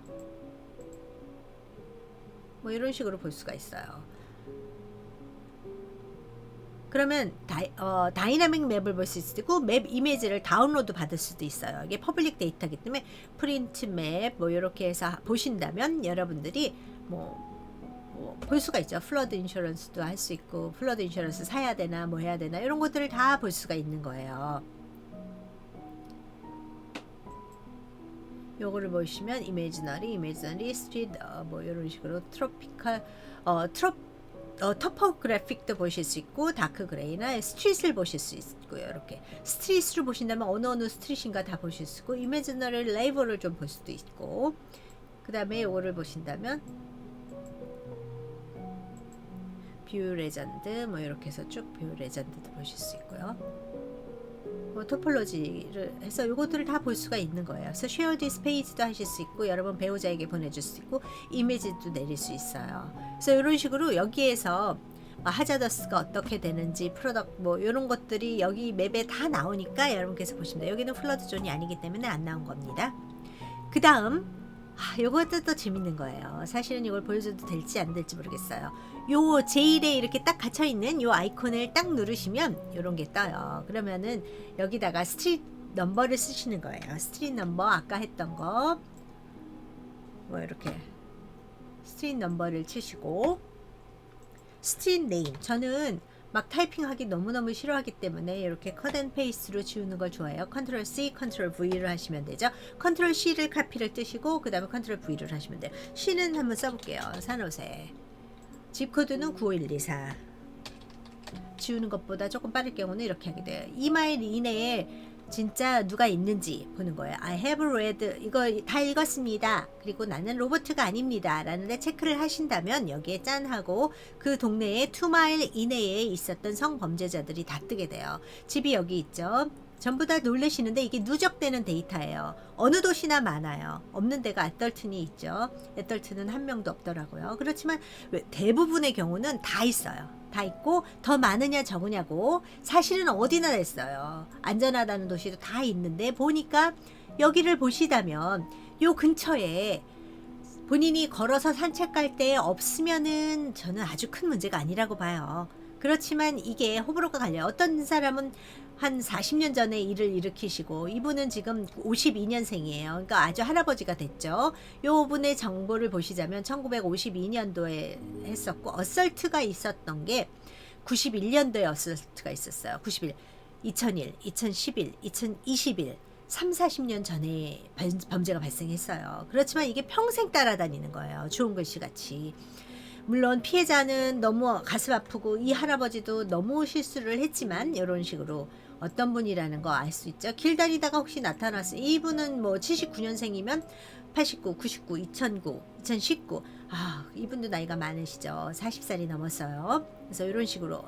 뭐 이런 식으로 볼 수가 있어요. 그러면 다이나믹 맵을 볼 수 있고 맵 이미지를 다운로드 받을 수도 있어요. 이게 퍼블릭 데이터이기 때문에 프린트 맵 뭐 이렇게 해서 보신다면 여러분들이 뭐 볼 수가 있죠. 플러드 인슈런스도 할 수 있고 플러드 인슈런스 사야 되나 뭐 해야 되나 이런 것들을 다 볼 수가 있는 거예요. 요거를 보시면 이미지너리 스트리트 뭐 이런 식으로 트로피컬 토포그래픽도 보실 수 있고 다크 그레이나 스트릿을 보실 수 있고요. 이렇게 스트릿으로 보신다면 어느 스트릿인가 다 보실 수 있고 이미지너리 레이블을 좀 볼 수도 있고 그 다음에 요거를 보신다면 뷰 레전드 뭐 이렇게 해서 쭉 뷰 레전드도 보실 수 있고요. 뭐 토폴로지를 해서 요것들을 다 볼 수가 있는 거예요. 그래서 쉐어 디스 페이지도 하실 수 있고 여러분 배우자에게 보내줄 수 있고 이미지도 내릴 수 있어요. 그래서 이런 식으로 여기에서 하자더스가 어떻게 되는지 프로덕트 뭐 이런 것들이 여기 맵에 다 나오니까 여러분께서 보시면 돼요. 여기는 플러드 존이 아니기 때문에 안 나온 겁니다. 그 다음 요것도 또 재밌는 거예요. 사실은 이걸 보여줘도 될지 안 될지 모르겠어요. 요 제일에 이렇게 딱 갇혀있는 요 아이콘을 딱 누르시면 요런 게 떠요. 그러면은 여기다가 스트릿 넘버를 쓰시는 거예요. 스트릿 넘버 아까 했던 거 뭐 이렇게 스트릿 넘버를 치시고 스트릿 네임 저는 막 타이핑하기 너무너무 싫어하기 때문에 이렇게 컷 앤 페이스트로 지우는 걸 좋아해요. 컨트롤 C, 컨트롤 V를 하시면 되죠. 컨트롤 C를 카피를 뜨시고 그 다음에 컨트롤 V를 하시면 돼요. C는 한번 써볼게요. 산호세 집코드는 95124 지우는 것보다 조금 빠를 경우는 이렇게 하게 돼요. 2마일 이내에 진짜 누가 있는지 보는 거예요. I have read 이거 다 읽었습니다. 그리고 나는 로버트가 아닙니다. 라는데 체크를 하신다면 여기에 짠 하고 그 동네에 2마일 이내에 있었던 성범죄자들이 다 뜨게 돼요. 집이 여기 있죠. 전부 다 놀라시는데 이게 누적되는 데이터예요. 어느 도시나 많아요. 없는 데가 애떨튼이 있죠. 애떨튼은 한 명도 없더라고요. 그렇지만 대부분의 경우는 다 있어요. 다 있고 더 많으냐 적으냐고 사실은 어디나 됐어요. 안전하다는 도시도 다 있는데 보니까 여기를 보시다면 요 근처에 본인이 걸어서 산책 갈 때 없으면은 저는 아주 큰 문제가 아니라고 봐요. 그렇지만 이게 호불호가 갈려요. 어떤 사람은 한 40년 전에 일을 일으키시고 이분은 지금 52년생이에요. 그러니까 아주 할아버지가 됐죠. 요 분의 정보를 보시자면 1952년도에 했었고 어설트가 있었던 게 91년도에 어설트가 있었어요. 91, 2001, 2011, 2021 30-40년 전에 범죄가 발생했어요. 그렇지만 이게 평생 따라다니는 거예요. 좋은 글씨 같이. 물론 피해자는 너무 가슴 아프고 이 할아버지도 너무 실수를 했지만 이런 식으로 어떤 분이라는 거 알 수 있죠. 길 다니다가 혹시 나타났어요. 이분은 뭐 79년생이면 89, 99, 2009, 2019 이분도 나이가 많으시죠. 40살이 넘었어요. 그래서 이런 식으로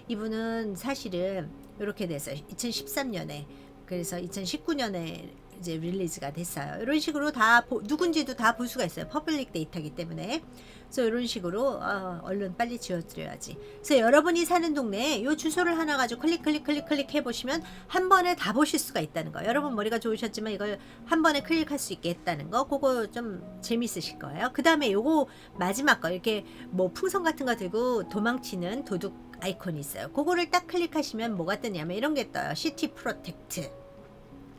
이분은 사실은 이렇게 됐어요. 2013년에 그래서 2019년에 이제 릴리즈가 됐어요. 이런 식으로 다 누군지도 다 볼 수가 있어요. 퍼블릭 데이터이기 때문에. 그래서 이런 식으로 얼른 빨리 지워드려야지. 그래서 여러분이 사는 동네에 이 주소를 하나 가지고 클릭 해보시면 한 번에 다 보실 수가 있다는 거. 여러분 머리가 좋으셨지만 이걸 한 번에 클릭할 수 있게 했다는 거. 그거 좀 재밌으실 거예요. 그 다음에 요거 마지막 거 이렇게 뭐 풍선 같은 거 들고 도망치는 도둑 아이콘이 있어요. 그거를 딱 클릭하시면 뭐가 뜨냐면 이런 게 떠요. 시티 프로텍트.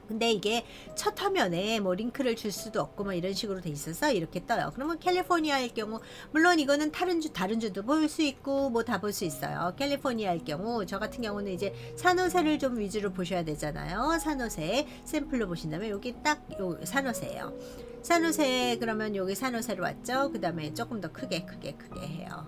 근데 이게 첫 화면에 뭐 링크를 줄 수도 없고 뭐 이런 식으로 돼 있어서 이렇게 떠요. 그러면 캘리포니아일 경우 물론 이거는 다른 주도 볼 수 있고 뭐 다 볼 수 있어요. 캘리포니아일 경우 저 같은 경우는 이제 산호세를 좀 위주로 보셔야 되잖아요. 산호세 샘플로 보신다면 여기 딱 요 산호세예요. 산호세 그러면 여기 산호세로 왔죠. 그 다음에 조금 더 크게 해요.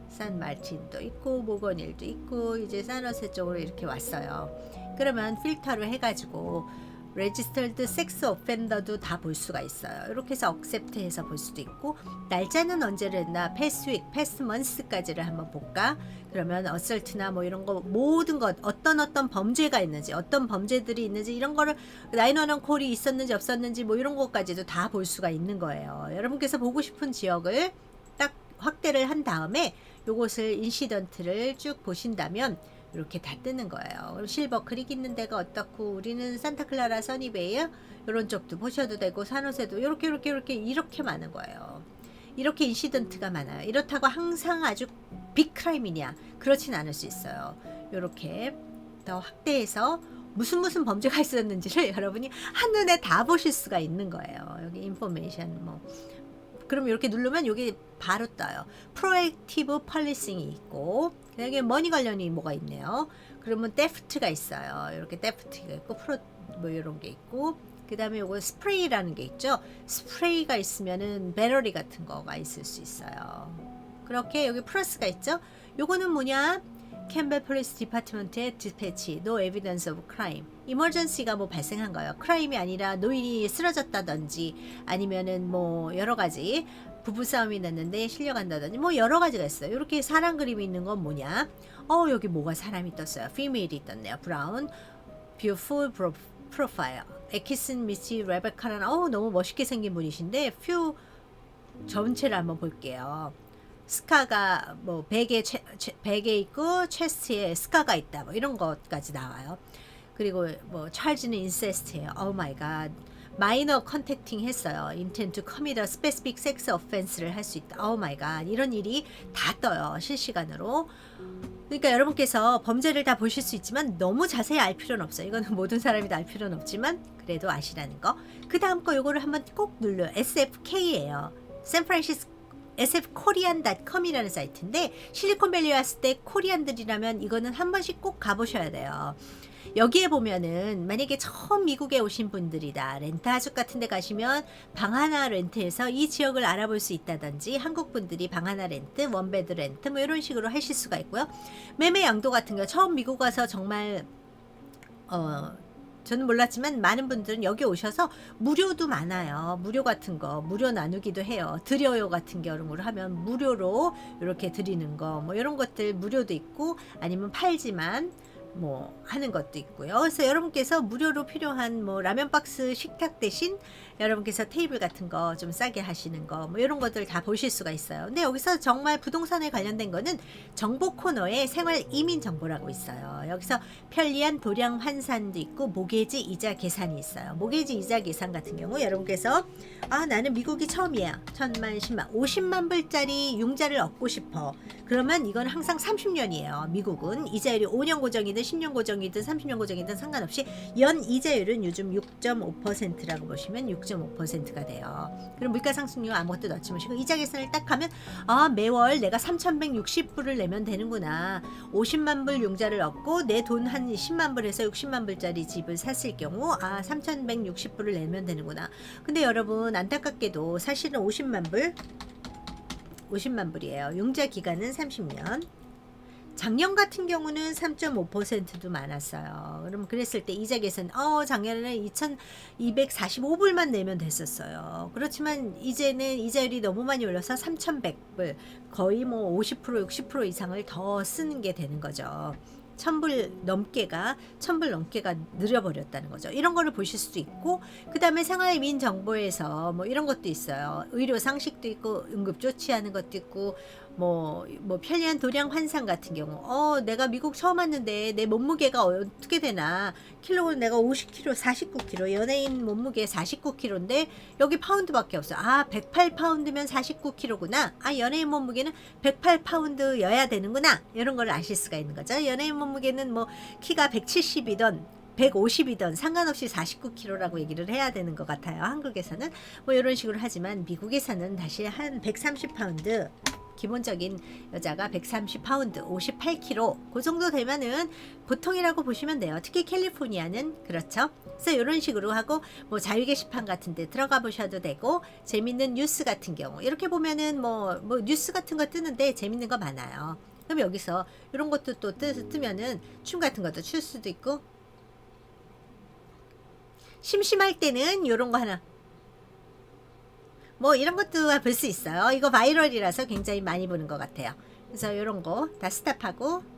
산 마틴도 있고 모건힐도 있고 이제 산호세 쪽으로 이렇게 왔어요. 그러면 필터를 해가지고 레지스터드 섹스 오펜더도 다 볼 수가 있어요. 이렇게 해서 억셉트 해서 볼 수도 있고 날짜는 언제를 했나 패스트 윅, 패스트 먼스까지를 한번 볼까? 그러면 어설트나 뭐 이런 거 모든 것 어떤 범죄가 있는지 어떤 범죄들이 있는지 이런 거를 911 콜이 있었는지 없었는지 뭐 이런 것까지도 다 볼 수가 있는 거예요. 여러분께서 보고 싶은 지역을 딱 확대를 한 다음에 요것을 인시던트를 쭉 보신다면 이렇게 다 뜨는 거예요. 그럼 실버 크릭 있는 데가 어떻고 우리는 산타클라라 써니베이요 이런 쪽도 보셔도 되고 산호세도 이렇게 많은 거예요. 이렇게 인시던트가 많아요. 이렇다고 항상 아주 빅크라임이냐 그렇진 않을 수 있어요. 이렇게 더 확대해서 무슨 범죄가 있었는지를 여러분이 한눈에 다 보실 수가 있는 거예요. 여기 인포메이션 뭐 그럼 이렇게 누르면 여기 바로 떠요. 프로액티브 펄리싱이 있고 여기 머니 관련이 뭐가 있네요. 그러면 데프트가 있어요. 이렇게 데프트가 있고 뭐 이런 게 있고 그 다음에 요거 스프레이라는 게 있죠. 스프레이가 있으면은 배러리 같은 거가 있을 수 있어요. 그렇게 여기 플러스가 있죠. 요거는 뭐냐? 캠벨 폴리스 디파트먼트의 디스패치 No Evidence of Crime 이머전시가 뭐 발생한 거예요. 크라임이 아니라 노인이 쓰러졌다든지 아니면은 뭐 여러 가지 부부싸움이 났는데 실려간다든지 뭐 여러 가지가 있어요. 이렇게 사람 그림이 있는 건 뭐냐? 여기 뭐가 사람이 떴어요. 피메일이 떴네요. 브라운 뷰풀 프로파일 에키슨 미치 레베카라는 너무 멋있게 생긴 분이신데 퓨 전체를 한번 볼게요. 스카가 뭐 베개 있고 체스트에 스카가 있다 뭐 이런 것까지 나와요. 그리고 뭐 찰즈는 인세스트예요. 오 마이 갓. 마이너 컨택팅 했어요. 인텐트 커미터 스페시픽 섹스 오펜스를 할 수 있다. 오 마이 갓. 이런 일이 다 떠요. 실시간으로. 그러니까 여러분께서 범죄를 다 보실 수 있지만 너무 자세히 알 필요는 없어요. 이거는 모든 사람이 다 알 필요는 없지만 그래도 아시라는 거. 그 다음 거 요거를 한번 꼭 눌러요. SFK예요. 샌프란시스코 sfkorean.com이라는 사이트인데 실리콘밸리 왔을 때 코리안들이라면 이거는 한 번씩 꼭 가보셔야 돼요. 여기에 보면은 만약에 처음 미국에 오신 분들이다 렌트하숙 같은 데 가시면 방 하나 렌트해서 이 지역을 알아볼 수 있다든지 한국 분들이 방 하나 렌트 원베드 렌트 뭐 이런 식으로 하실 수가 있고요. 매매 양도 같은 거 처음 미국 와서 정말 저는 몰랐지만 많은 분들은 여기 오셔서 무료도 많아요. 무료 같은 거 무료 나누기도 해요. 드려요 같은 경우로 하면 무료로 이렇게 드리는 거 뭐 이런 것들 무료도 있고 아니면 팔지만 뭐 하는 것도 있고요. 그래서 여러분께서 무료로 필요한 뭐 라면 박스 식탁 대신 여러분께서 테이블 같은 거 좀 싸게 하시는 거 뭐 이런 것들 다 보실 수가 있어요. 근데 여기서 정말 부동산에 관련된 거는 정보 코너에 생활 이민 정보라고 있어요. 여기서 편리한 도량 환산도 있고 모게지 이자 계산이 있어요. 모게지 이자 계산 같은 경우 여러분께서 나는 미국이 처음이야. 1000만, 10만, 50만 불짜리 융자를 얻고 싶어. 그러면 이건 항상 30년이에요. 미국은 이자율이 5년 고정이든 10년 고정이든 30년 고정이든 상관없이 연 이자율은 요즘 6.5%라고 보시면 6.5%가 돼요. 그럼 물가상승률 아무것도 넣지 마시고 이자 계산을 딱 하면 매월 내가 3,160불을 내면 되는구나. 50만 불 융자를 얻고 내 돈 한 10만 불에서 60만 불짜리 집을 샀을 경우 3,160불을 내면 되는구나. 근데 여러분 안타깝게도 사실은 50만 불이에요. 융자 기간은 30년. 작년 같은 경우는 3.5%도 많았어요. 그럼 그랬을 때 이자 계산, 작년에는 2,245불만 내면 됐었어요. 그렇지만 이제는 이자율이 너무 많이 올라서 3,100불, 거의 뭐 50%, 60% 이상을 더 쓰는 게 되는 거죠. 1,000불 넘게가 늘어버렸다는 거죠. 이런 거를 보실 수도 있고, 그 다음에 생활민정보에서 뭐 이런 것도 있어요. 의료 상식도 있고, 응급 조치하는 것도 있고, 뭐 편리한 도량 환산 같은 경우, 내가 미국 처음 왔는데 내 몸무게가 어떻게 되나, 킬로그램 내가 50kg, 49kg, 연예인 몸무게 49kg인데 여기 파운드밖에 없어. 108파운드면 49kg구나. 연예인 몸무게는 108파운드여야 되는구나. 이런 걸 아실 수가 있는 거죠. 연예인 몸무게는 뭐 키가 170이던 150이던 상관없이 49kg라고 얘기를 해야 되는 것 같아요. 한국에서는 뭐 이런 식으로 하지만 미국에서는 다시 한 130파운드, 기본적인 여자가 130파운드, 58kg 그 정도 되면은 보통이라고 보시면 돼요. 특히 캘리포니아는 그렇죠. 그래서 이런 식으로 하고 뭐 자유 게시판 같은 데 들어가 보셔도 되고, 재밌는 뉴스 같은 경우 이렇게 보면은 뭐 뉴스 같은 거 뜨는데 재밌는 거 많아요. 그럼 여기서 이런 것도 또 뜨면은 춤 같은 것도 출 수도 있고, 심심할 때는 이런 거 하나 뭐 이런 것도 볼 수 있어요. 이거 바이럴이라서 굉장히 많이 보는 것 같아요. 그래서 이런 거 다 스탑하고,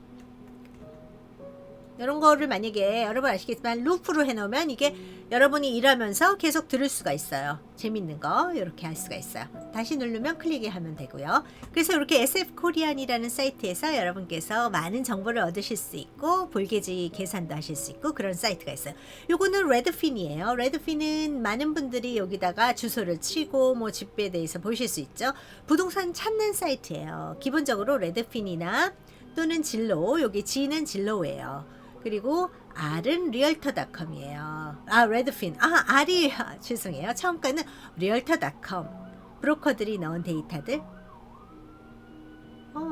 이런 거를 만약에 여러분 아시겠지만 루프로 해놓으면 이게 여러분이 일하면서 계속 들을 수가 있어요. 재밌는 거 이렇게 할 수가 있어요. 다시 누르면 클릭하면 되고요. 그래서 이렇게 SF코리안이라는 사이트에서 여러분께서 많은 정보를 얻으실 수 있고, 볼게지 계산도 하실 수 있고, 그런 사이트가 있어요. 요거는 레드핀이에요. 레드핀은 많은 분들이 여기다가 주소를 치고 뭐 집에 대해서 보실 수 있죠. 부동산 찾는 사이트예요. 기본적으로 레드핀이나 또는 진로, 여기 G는 진로예요. 그리고 R은 realtor.com이에요. 레드핀. R이 죄송해요. 처음 거는 realtor.com. 브로커들이 넣은 데이터들.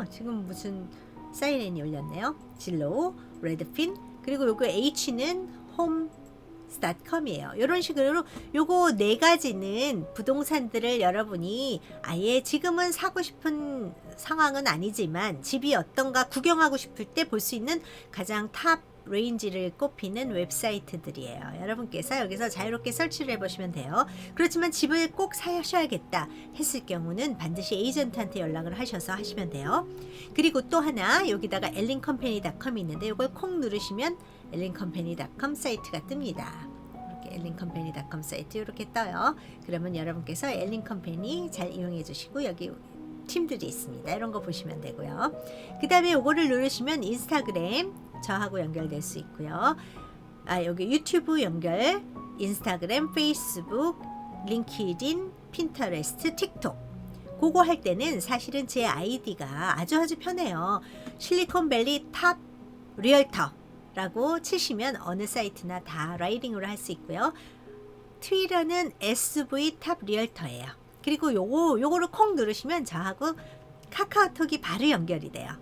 지금 무슨 사이렌이 울렸네요. 진로, 레드핀. 그리고 요거 H는 homes.com이에요. 이런 식으로 요거 네 가지는 부동산들을 여러분이 아예 지금은 사고 싶은 상황은 아니지만 집이 어떤가 구경하고 싶을 때 볼 수 있는 가장 탑 레인지를 꼽히는 웹사이트들이에요. 여러분께서 여기서 자유롭게 설치를 해보시면 돼요. 그렇지만 집을 꼭 사셔야겠다 했을 경우는 반드시 에이전트한테 연락을 하셔서 하시면 돼요. 그리고 또 하나 여기다가 엘린컴퍼니.com이 있는데 이걸 콕 누르시면 엘린컴퍼니.com 사이트가 뜹니다. 이렇게 엘린컴퍼니.com 사이트 이렇게 떠요. 그러면 여러분께서 엘린컴퍼니 잘 이용해 주시고, 여기 팀들이 있습니다. 이런 거 보시면 되고요. 그 다음에 요거를 누르시면 인스타그램 저하고 연결될 수 있고요. 여기 유튜브 연결, 인스타그램, 페이스북, 링크드인, 핀터레스트, 틱톡. 그거 할 때는 사실은 제 아이디가 아주 편해요. 실리콘밸리 탑 리얼터라고 치시면 어느 사이트나 다 라이딩으로 할 수 있고요. 트위터는 SV 탑 리얼터예요. 그리고 요거를 콕 누르시면 저하고 카카오톡이 바로 연결이 돼요.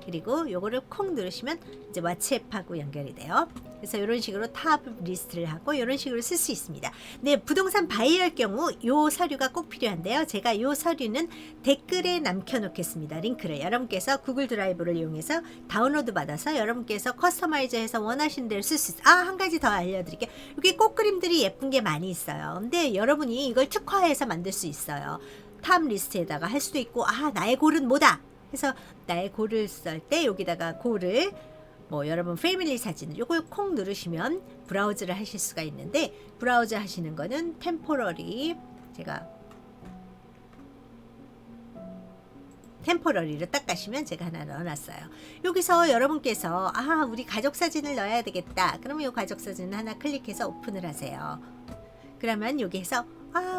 그리고 요거를 콕 누르시면 이제 왓츠앱하고 연결이 돼요. 그래서 이런 식으로 탑 리스트를 하고 이런 식으로 쓸 수 있습니다. 네, 부동산 바이어일 경우 요 서류가 꼭 필요한데요. 제가 요 서류는 댓글에 남겨놓겠습니다. 링크를 여러분께서 구글 드라이브를 이용해서 다운로드 받아서 여러분께서 커스터마이즈해서 원하시는 대로 쓸 수 있어요. 한 가지 더 알려드릴게요. 여기 꽃 그림들이 예쁜 게 많이 있어요. 근데 여러분이 이걸 특화해서 만들 수 있어요. 탑 리스트에다가 할 수도 있고, 나의 골은 뭐다 해서 나의 골을 쓸 때 여기다가 골을 여러분 패밀리 사진을 요걸 콕 누르시면 브라우즈를 하실 수가 있는데, 브라우즈 하시는 거는 템포러리, 제가 템포러리로 딱 가시면 제가 하나 넣어놨어요. 여기서 여러분께서 우리 가족 사진을 넣어야 되겠다. 그러면 요 가족 사진 하나 클릭해서 오픈을 하세요. 그러면 여기에서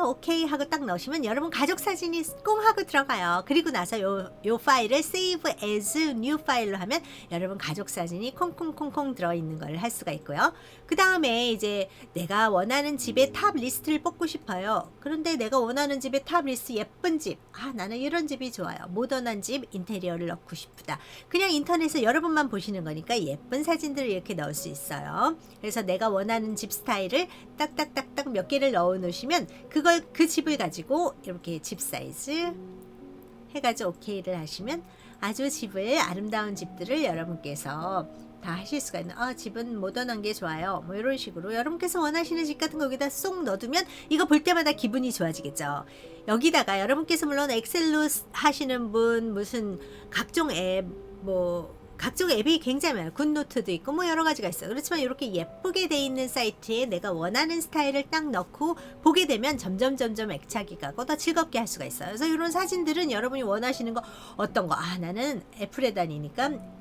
오케이 하고 딱 넣으시면 여러분 가족 사진이 꽁 하고 들어가요. 그리고 나서 요 파일을 save as new 파일로 하면 여러분 가족 사진이 콩콩콩콩 들어있는 걸 할 수가 있고요. 그 다음에 이제 내가 원하는 집의 탑 리스트를 뽑고 싶어요. 그런데 내가 원하는 집의 탑 리스트 예쁜 집, 나는 이런 집이 좋아요. 모던한 집, 인테리어를 넣고 싶다. 그냥 인터넷에서 여러분만 보시는 거니까 예쁜 사진들을 이렇게 넣을 수 있어요. 그래서 내가 원하는 집 스타일을 딱딱딱딱 몇 개를 넣어 놓으시면 그 집을 가지고 이렇게 집 사이즈 해가지고 오케이를 하시면 아주 집을 아름다운 집들을 여러분께서 다 하실 수가 있는 집은 모던한 게 좋아요. 뭐 이런 식으로 여러분께서 원하시는 집 같은 거 여기다 쏙 넣어두면 이거 볼 때마다 기분이 좋아지겠죠. 여기다가 여러분께서 물론 엑셀로 하시는 분 무슨 각종 앱 각종 앱이 굉장히 많아요. 굿노트도 있고 뭐 여러 가지가 있어요. 그렇지만 이렇게 예쁘게 돼 있는 사이트에 내가 원하는 스타일을 딱 넣고 보게 되면 점점 애착이 가고 더 즐겁게 할 수가 있어요. 그래서 이런 사진들은 여러분이 원하시는 거 어떤 거 나는 애플에 다니니까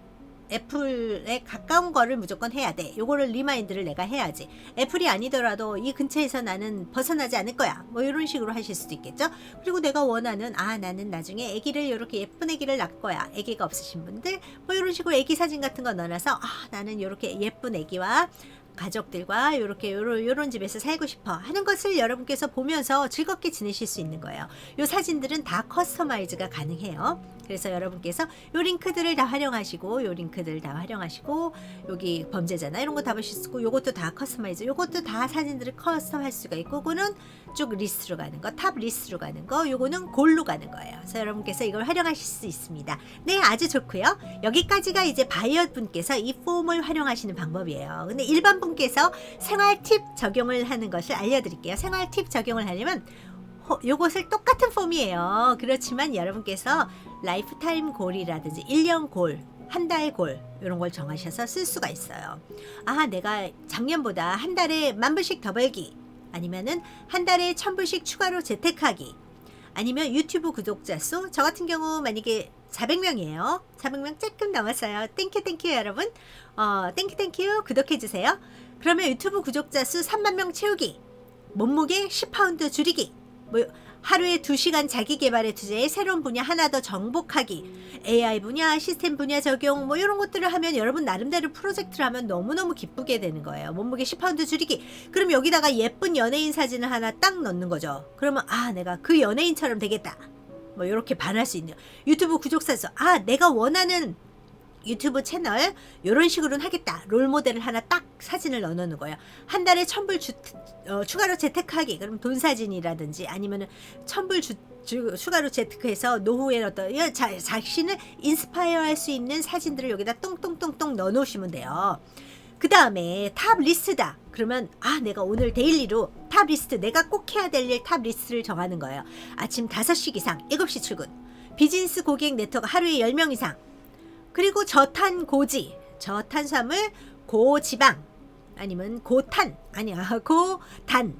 애플에 가까운 거를 무조건 해야 돼. 요거를 리마인드를 내가 해야지. 애플이 아니더라도 이 근처에서 나는 벗어나지 않을 거야. 뭐 이런 식으로 하실 수도 있겠죠. 그리고 내가 원하는 나는 나중에 아기를 이렇게 예쁜 아기를 낳을 거야. 아기가 없으신 분들 뭐 이런 식으로 아기 사진 같은 거 넣어놔서 나는 이렇게 예쁜 아기와 가족들과 요런 집에서 살고 싶어 하는 것을 여러분께서 보면서 즐겁게 지내실 수 있는 거예요. 요 사진들은 다 커스터마이즈가 가능해요. 그래서 여러분께서 요 링크들을 다 활용하시고 여기 범죄자나 이런 거 다 보실 수 있고 요것도 다 커스터마이즈 요것도 다 사진들을 커스텀 할 수가 있고 그거는 쭉 리스트로 가는 거 탑 리스트로 가는 거 요거는 골로 가는 거예요. 그래서 여러분께서 이걸 활용하실 수 있습니다. 네, 아주 좋고요. 여기까지가 이제 바이어 분께서 이 폼을 활용하시는 방법이에요. 근데 일반 분께서 생활 팁 적용을 하는 것을 알려드릴게요. 생활 팁 적용을 하려면 요것을 똑같은 폼이에요. 그렇지만 여러분께서 라이프타임 골이라든지 1년 골, 한 달 골 이런 걸 정하셔서 쓸 수가 있어요. 내가 작년보다 한 달에 10,000불씩 더 벌기, 아니면은 한 달에 1,000불씩 추가로 재테크하기, 아니면 유튜브 구독자 수, 저 같은 경우 만약에 400명이에요. 400명 조금 넘었어요. 땡큐 여러분. 땡큐 구독해주세요. 그러면 유튜브 구독자 수 30,000명 채우기, 몸무게 10파운드 줄이기, 하루에 2시간 자기 개발에 투자해 새로운 분야 하나 더 정복하기, AI 분야, 시스템 분야 적용 이런 것들을 하면 여러분 나름대로 프로젝트를 하면 너무너무 기쁘게 되는 거예요. 몸무게 10파운드 줄이기. 그럼 여기다가 예쁜 연예인 사진을 하나 딱 넣는 거죠. 그러면 내가 그 연예인처럼 되겠다. 이렇게 반할 수 있는 유튜브 구독자 수. 내가 원하는 유튜브 채널 이런 식으로는 하겠다. 롤모델을 하나 딱 사진을 넣어놓는 거예요. 한 달에 1,000불 추가로 재테크하기. 그럼 돈 사진이라든지 아니면은 1,000불 추가로 재테크해서 노후에 자신을 인스파이어 할 수 있는 사진들을 여기다 똥똥똥똥 넣어놓으시면 돼요. 그 다음에 탑 리스트다. 그러면 내가 오늘 데일리로 탑 리스트, 내가 꼭 해야 될 일 탑 리스트를 정하는 거예요. 아침 5시 기상 7시 출근, 비즈니스 고객 네트워크 하루에 10명 이상, 그리고 저탄고지, 저탄수화물, 고지방, 아니면 고탄, 고단,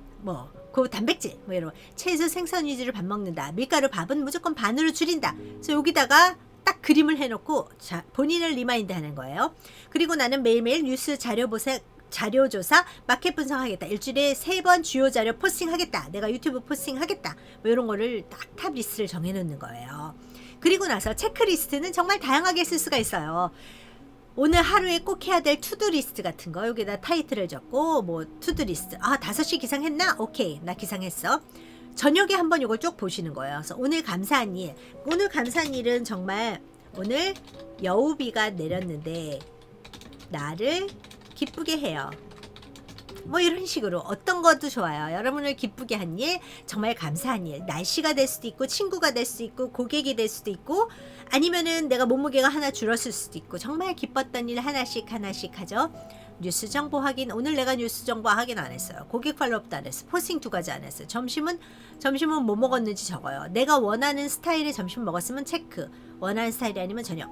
고단백질, 이런 채소 생선 위주로 밥 먹는다. 밀가루 밥은 무조건 반으로 줄인다. 그래서 여기다가 딱 그림을 해놓고 본인을 리마인드 하는 거예요. 그리고 나는 매일매일 뉴스 자료조사, 마켓 분석하겠다. 일주일에 3번 주요 자료 포스팅하겠다. 내가 유튜브 포스팅하겠다. 이런 거를 딱 탑 리스트를 정해놓는 거예요. 그리고 나서 체크리스트는 정말 다양하게 쓸 수가 있어요. 오늘 하루에 꼭 해야 될 투두 리스트 같은 거 여기다 타이틀을 적고 투두 리스트. 5시 기상했나? 오케이, 나 기상했어. 저녁에 한번 이걸 쭉 보시는 거예요. 그래서 오늘 감사한 일은 정말 오늘 여우비가 내렸는데 나를 기쁘게 해요. 이런 식으로 어떤 것도 좋아요. 여러분을 기쁘게 한 일, 정말 감사한 일, 날씨가 될 수도 있고 친구가 될 수도 있고 고객이 될 수도 있고 아니면은 내가 몸무게가 하나 줄었을 수도 있고 정말 기뻤던 일 하나씩 하죠. 뉴스 정보 확인. 오늘 내가 뉴스 정보 확인 안 했어요. 고객 팔로업도 안 했어요. 포스팅 2가지 안 했어요. 점심은 뭐 먹었는지 적어요. 내가 원하는 스타일의 점심 먹었으면 체크, 원하는 스타일이 아니면 저녁.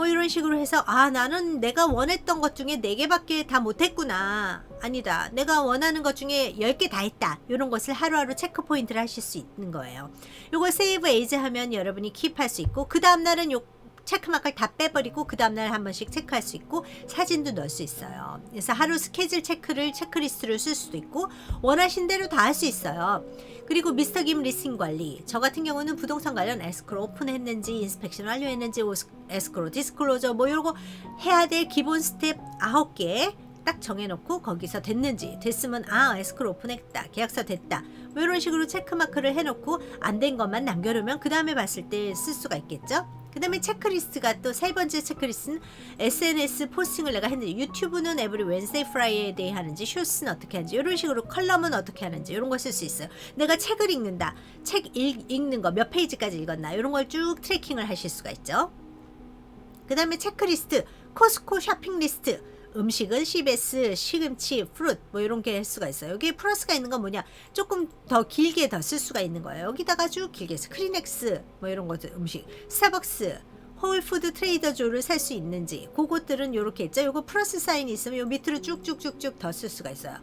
이런 식으로 해서 나는 내가 원했던 것 중에 4개밖에 다 못했구나. 아니다. 내가 원하는 것 중에 10개 다 했다. 이런 것을 하루하루 체크 포인트를 하실 수 있는 거예요. 요거 세이브 에이즈 하면 여러분이 킵할 수 있고 그 다음날은 요 체크마크를 다 빼버리고 그 다음날 한 번씩 체크할 수 있고 사진도 넣을 수 있어요. 그래서 하루 스케줄 체크리스트를 쓸 수도 있고 원하신 대로 다 할 수 있어요. 그리고 미스터 김 리스팅 관리. 저 같은 경우는 부동산 관련 에스크로 오픈했는지, 인스펙션 완료했는지, 에스크로 디스클로저 요거 해야 될 기본 스텝 9개 딱 정해놓고 거기서 됐으면 에스크로 오픈했다, 계약서 됐다, 이런 식으로 체크마크를 해놓고 안 된 것만 남겨놓으면 그 다음에 봤을 때 쓸 수가 있겠죠. 그 다음에 체크리스트가 또 3번째 체크리스트는 SNS 포스팅을 내가 했는지, 유튜브는 에브리 웬스데이 프라이데이 하는지, 쇼스는 어떻게 하는지, 이런 식으로 컬럼은 어떻게 하는지 이런 걸 쓸 수 있어요. 내가 책을 읽는다, 읽는 거 몇 페이지까지 읽었나 이런 걸 쭉 트래킹을 하실 수가 있죠. 그 다음에 체크리스트, 코스코 쇼핑 리스트. 음식은 CBS, 시금치, 프루트 뭐 이런 게 할 수가 있어요. 여기 플러스가 있는 건 뭐냐? 조금 더 길게 더 쓸 수가 있는 거예요. 여기다가 쭉 길게 해서 크리넥스 뭐 이런 것들 음식, 스타벅스, 홀푸드 트레이더조를 살 수 있는지 그것들은 요렇게 있죠. 요거 플러스 사인이 있으면 요 밑으로 쭉쭉쭉쭉 더 쓸 수가 있어요.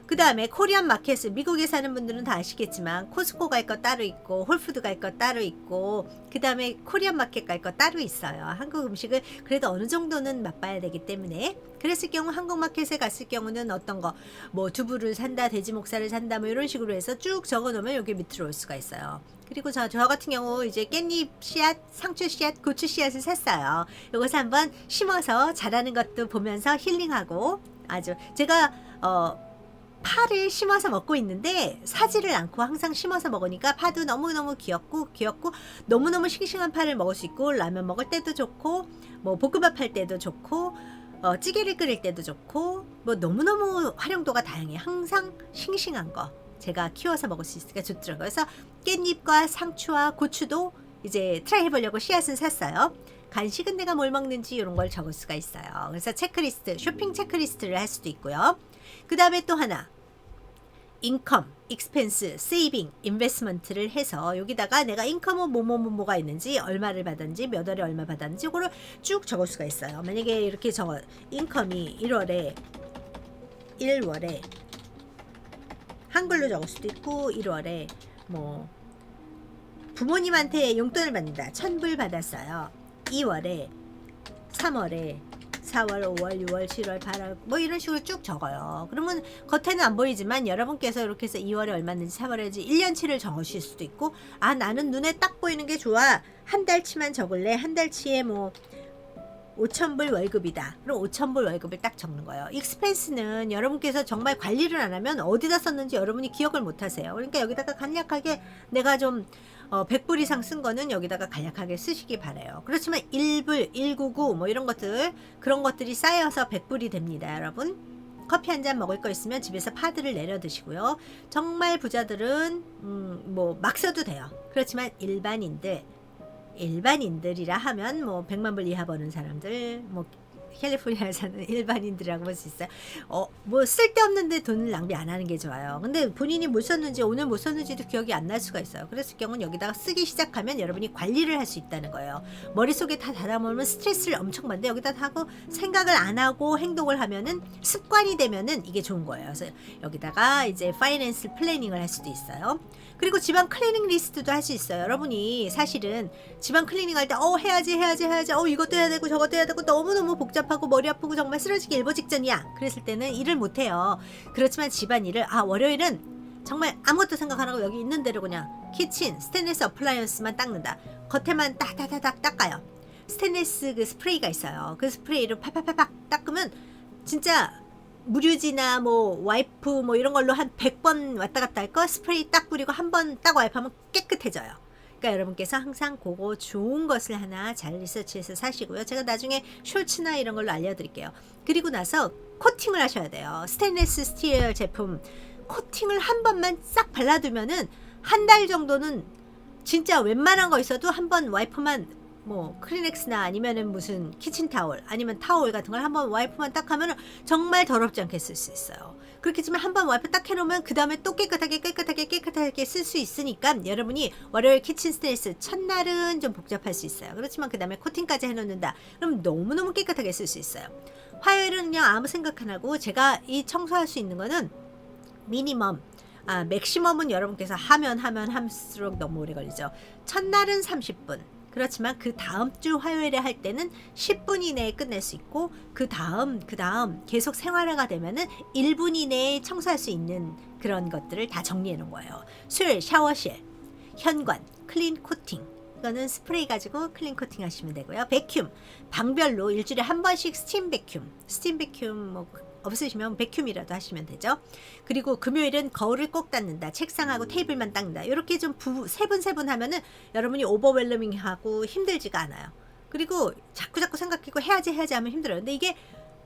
그 다음에 코리안 마켓을 미국에 사는 분들은 다 아시겠지만 코스코 갈 거 따로 있고 홀푸드 갈 거 따로 있고 그 다음에 코리안 마켓 갈 거 따로 있어요. 한국 음식을 그래도 어느 정도는 맛봐야 되기 때문에 그랬을 경우 한국 마켓에 갔을 경우는 어떤 거 뭐 두부를 산다 돼지 목살을 산다 뭐 이런 식으로 해서 쭉 적어 놓으면 여기 밑으로 올 수가 있어요. 그리고 저 같은 경우 이제 깻잎 씨앗, 상추 씨앗, 고추 씨앗을 샀어요. 이것을 한번 심어서 자라는 것도 보면서 힐링하고 아주 제가 파를 심어서 먹고 있는데 사지를 않고 항상 심어서 먹으니까 파도 너무너무 귀엽고 너무너무 싱싱한 파를 먹을 수 있고 라면 먹을 때도 좋고 뭐 볶음밥 할 때도 좋고 찌개를 끓일 때도 좋고 뭐 너무너무 활용도가 다양해. 항상 싱싱한 거 제가 키워서 먹을 수 있으니까 좋더라고요. 그래서 깻잎과 상추와 고추도 이제 트라이 해보려고 씨앗은 샀어요. 간식은 내가 뭘 먹는지 이런 걸 적을 수가 있어요. 그래서 체크리스트, 쇼핑 체크리스트를 할 수도 있고요. 그 다음에 또 하나 인컴, 익스펜스, 세이빙, 인베스트먼트를 해서 여기다가 내가 인컴은 뭐가 있는지 얼마를 받았는지 몇 월에 얼마 받았는지 이거를 쭉 적을 수가 있어요. 만약에 이렇게 적어 인컴이 1월에 한글로 적을 수도 있고 1월에 뭐 부모님한테 용돈을 받는다. 1,000불 받았어요. 2월에 3월에 4월, 5월, 6월, 7월, 8월 뭐 이런 식으로 쭉 적어요. 그러면 겉에는 안 보이지만 여러분께서 이렇게 해서 2월에 얼마인지 3월에 1년치를 적으실 수도 있고 아 나는 눈에 딱 보이는 게 좋아. 한 달치만 적을래. 한 달치에 뭐 5,000불 월급이다. 그럼 5,000불 월급을 딱 적는 거예요. 익스펜스는 여러분께서 정말 관리를 안 하면 어디다 썼는지 여러분이 기억을 못 하세요. 그러니까 여기다가 간략하게 내가 좀 100불 이상 쓴 거는 여기다가 간략하게 쓰시기 바래요. 그렇지만 1불, 199 뭐 이런 것들 그런 것들이 쌓여서 100불이 됩니다. 여러분 커피 한 잔 먹을 거 있으면 집에서 파들을 내려 드시고요. 정말 부자들은 뭐 막 써도 돼요. 그렇지만 일반인들이라 하면 뭐 100만 불 이하 버는 사람들 뭐 캘리포니아에 사는 일반인들이라고 볼 수 있어요. 뭐 쓸데없는데 돈을 낭비 안 하는 게 좋아요. 근데 본인이 못 썼는지 오늘 못 썼는지도 기억이 안 날 수가 있어요. 그랬을 경우는 여기다가 쓰기 시작하면 여러분이 관리를 할 수 있다는 거예요. 머릿속에 다 담아놓으면 스트레스를 엄청 받는데 여기다 하고 생각을 안 하고 행동을 하면은 습관이 되면은 이게 좋은 거예요. 그래서 여기다가 이제 파이낸스 플래닝을 할 수도 있어요. 그리고 집안 클리닝 리스트도 할 수 있어요. 여러분이 사실은 집안 클리닝 할 때 해야지 이것도 해야 되고 저것도 해야 되고 너무너무 복잡하고 머리 아프고 정말 쓰러지기 일보 직전이야. 그랬을 때는 일을 못 해요. 그렇지만 집안일을 월요일은 정말 아무것도 생각 안 하고 여기 있는 대로 그냥 키친 스테인리스 어플라이언스만 닦는다. 겉에만 딱딱딱딱 닦아요. 스테인리스 그 스프레이가 있어요. 그 스프레이를 팍팍팍팍 닦으면 진짜 무류지나 뭐 와이프 뭐 이런 걸로 한 100번 왔다 갔다 할 거 스프레이 딱 뿌리고 한 번 딱 와이프하면 깨끗해져요. 그러니까 여러분께서 항상 그거 좋은 것을 하나 잘 리서치해서 사시고요. 제가 나중에 숄츠나 이런 걸로 알려드릴게요. 그리고 나서 코팅을 하셔야 돼요. 스테인리스 스틸 제품 코팅을 한 번만 싹 발라두면은 한 달 정도는 진짜 웬만한 거 있어도 한 번 와이프만 뭐 크리넥스나 아니면은 무슨 키친타올 아니면 타올 같은 걸 한번 와이프만 딱 하면은 정말 더럽지 않게 쓸 수 있어요. 그렇겠지만 한번 와이프 딱 해놓으면 그 다음에 또 깨끗하게 쓸 수 있으니까 여러분이 월요일 키친 스테인리스 첫날은 좀 복잡할 수 있어요. 그렇지만 그 다음에 코팅까지 해놓는다. 그럼 너무너무 깨끗하게 쓸 수 있어요. 화요일은 그냥 아무 생각 안 하고 제가 이 청소할 수 있는 거는 미니멈 맥시멈은 여러분께서 하면 할수록 너무 오래 걸리죠. 첫날은 30분. 그렇지만 그 다음 주 화요일에 할 때는 10분 이내에 끝낼 수 있고 그 다음 계속 생활화가 되면은 1분 이내에 청소할 수 있는 그런 것들을 다 정리해 놓은 거예요. 수요일 샤워실, 현관, 클린 코팅. 이거는 스프레이 가지고 클린 코팅 하시면 되고요. 베큐um, 방별로 일주일에 한 번씩 스팀 베큐um 뭐 없으시면 베큐um이라도 하시면 되죠. 그리고 금요일은 거울을 꼭 닦는다. 책상하고 테이블만 닦는다. 이렇게 좀 세분 하면은 여러분이 오버웰러밍하고 힘들지가 않아요. 그리고 자꾸 생각하고 해야지 하면 힘들어요. 근데 이게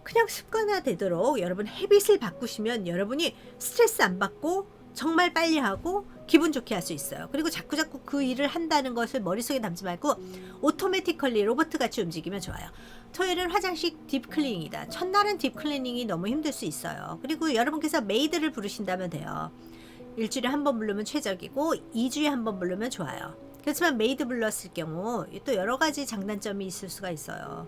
그냥 습관화 되도록 여러분 헤빗을 바꾸시면 여러분이 스트레스 안 받고 정말 빨리 하고 기분 좋게 할 수 있어요. 그리고 자꾸자꾸 그 일을 한다는 것을 머릿속에 담지 말고 오토매티컬리 로봇같이 움직이면 좋아요. 토요일은 화장실 딥클리닝이다. 첫날은 딥클리닝이 너무 힘들 수 있어요. 그리고 여러분께서 메이드를 부르신다면 돼요. 일주일에 한 번 부르면 최적이고 2주에 한 번 부르면 좋아요. 그렇지만 메이드 불렀을 경우 또 여러 가지 장단점이 있을 수가 있어요.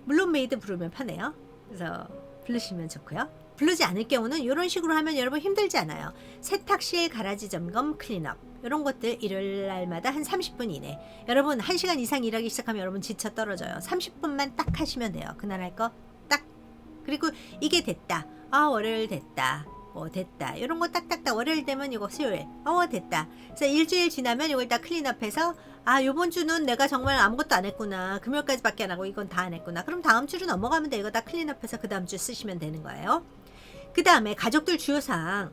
물론 메이드 부르면 편해요. 그래서 부르시면 좋고요. 부르지 않을 경우는 이런 식으로 하면 여러분 힘들지 않아요. 세탁실 가라지 점검 클린업 이런 것들 일요일 날마다 한 30분 이내. 여러분 1시간 이상 일하기 시작하면 여러분 지쳐 떨어져요. 30분만 딱 하시면 돼요. 그날 할 거 딱. 그리고 이게 됐다. 월요일 됐다. 됐다. 이런 거 딱딱딱 월요일 되면 이거 수요일. 됐다. 그래서 일주일 지나면 이걸 다 클린업해서 요번 주는 내가 정말 아무것도 안 했구나. 금요일까지밖에 안 하고 이건 다 안 했구나. 그럼 다음 주로 넘어가면 돼. 이거 다 클린업해서 그 다음 주 쓰시면 되는 거예요. 그 다음에 가족들 주요사항.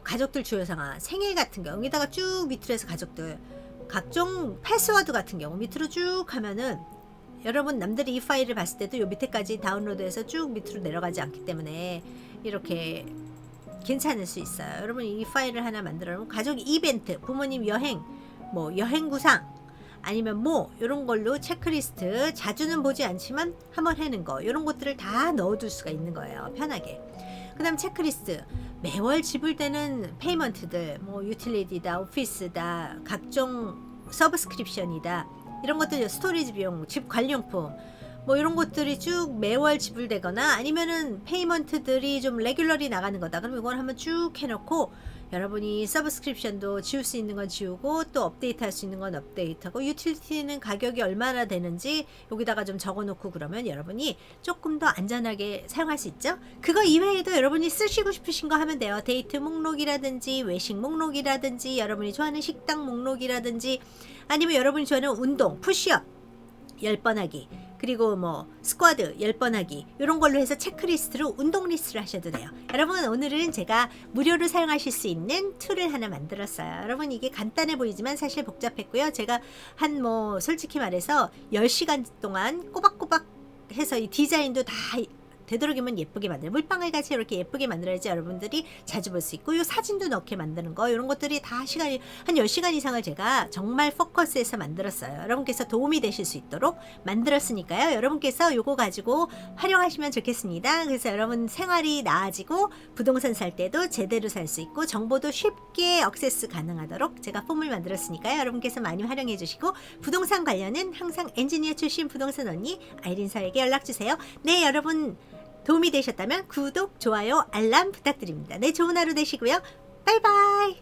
가족들 주요사항. 생일 같은 경우 여기다가 쭉 밑으로 해서 가족들 각종 패스워드 같은 경우 밑으로 쭉 하면은 여러분 남들이 이 파일을 봤을 때도 요 밑에까지 다운로드해서 쭉 밑으로 내려가지 않기 때문에 이렇게 괜찮을 수 있어요. 여러분 이 파일을 하나 만들어 놓으면 가족 이벤트, 부모님 여행, 여행 구상 아니면 이런 걸로 체크리스트 자주는 보지 않지만 한번 해는 거 이런 것들을 다 넣어둘 수가 있는 거예요. 편하게. 그 다음 체크리스트 매월 지불되는 페이먼트들 유틸리티다, 오피스다, 각종 서브스크립션이다 이런 것들 스토리지 비용, 집 관리용품 이런 것들이 쭉 매월 지불되거나 아니면은 페이먼트들이 좀 레귤러리 나가는 거다. 그럼 이걸 한번 쭉 해놓고 여러분이 서브스크립션도 지울 수 있는 건 지우고 또 업데이트 할 수 있는 건 업데이트하고 유틸리티는 가격이 얼마나 되는지 여기다가 좀 적어놓고 그러면 여러분이 조금 더 안전하게 사용할 수 있죠. 그거 이외에도 여러분이 쓰시고 싶으신 거 하면 돼요. 데이트 목록이라든지 외식 목록이라든지 여러분이 좋아하는 식당 목록이라든지 아니면 여러분이 좋아하는 운동 푸시업 10번 하기 그리고 스쿼드 10번 하기 이런 걸로 해서 체크리스트로 운동 리스트를 하셔도 돼요. 여러분 오늘은 제가 무료로 사용하실 수 있는 툴을 하나 만들었어요. 여러분 이게 간단해 보이지만 사실 복잡했고요. 제가 한 솔직히 말해서 10시간 동안 꼬박꼬박 해서 이 디자인도 다 되도록이면 예쁘게 만들어 물방울 같이 이렇게 예쁘게 만들어야지 여러분들이 자주 볼 수 있고 요 사진도 넣게 만드는 거 이런 것들이 다 시간이 한 10시간 이상을 제가 정말 포커스해서 만들었어요. 여러분께서 도움이 되실 수 있도록 만들었으니까요. 여러분께서 요거 가지고 활용하시면 좋겠습니다. 그래서 여러분 생활이 나아지고 부동산 살 때도 제대로 살 수 있고 정보도 쉽게 액세스 가능하도록 제가 폼을 만들었으니까요. 여러분께서 많이 활용해 주시고 부동산 관련은 항상 엔지니어 출신 부동산 언니 아이린서에게 연락주세요. 네 여러분 도움이 되셨다면 구독, 좋아요, 알람 부탁드립니다. 네, 좋은 하루 되시고요. 바이바이.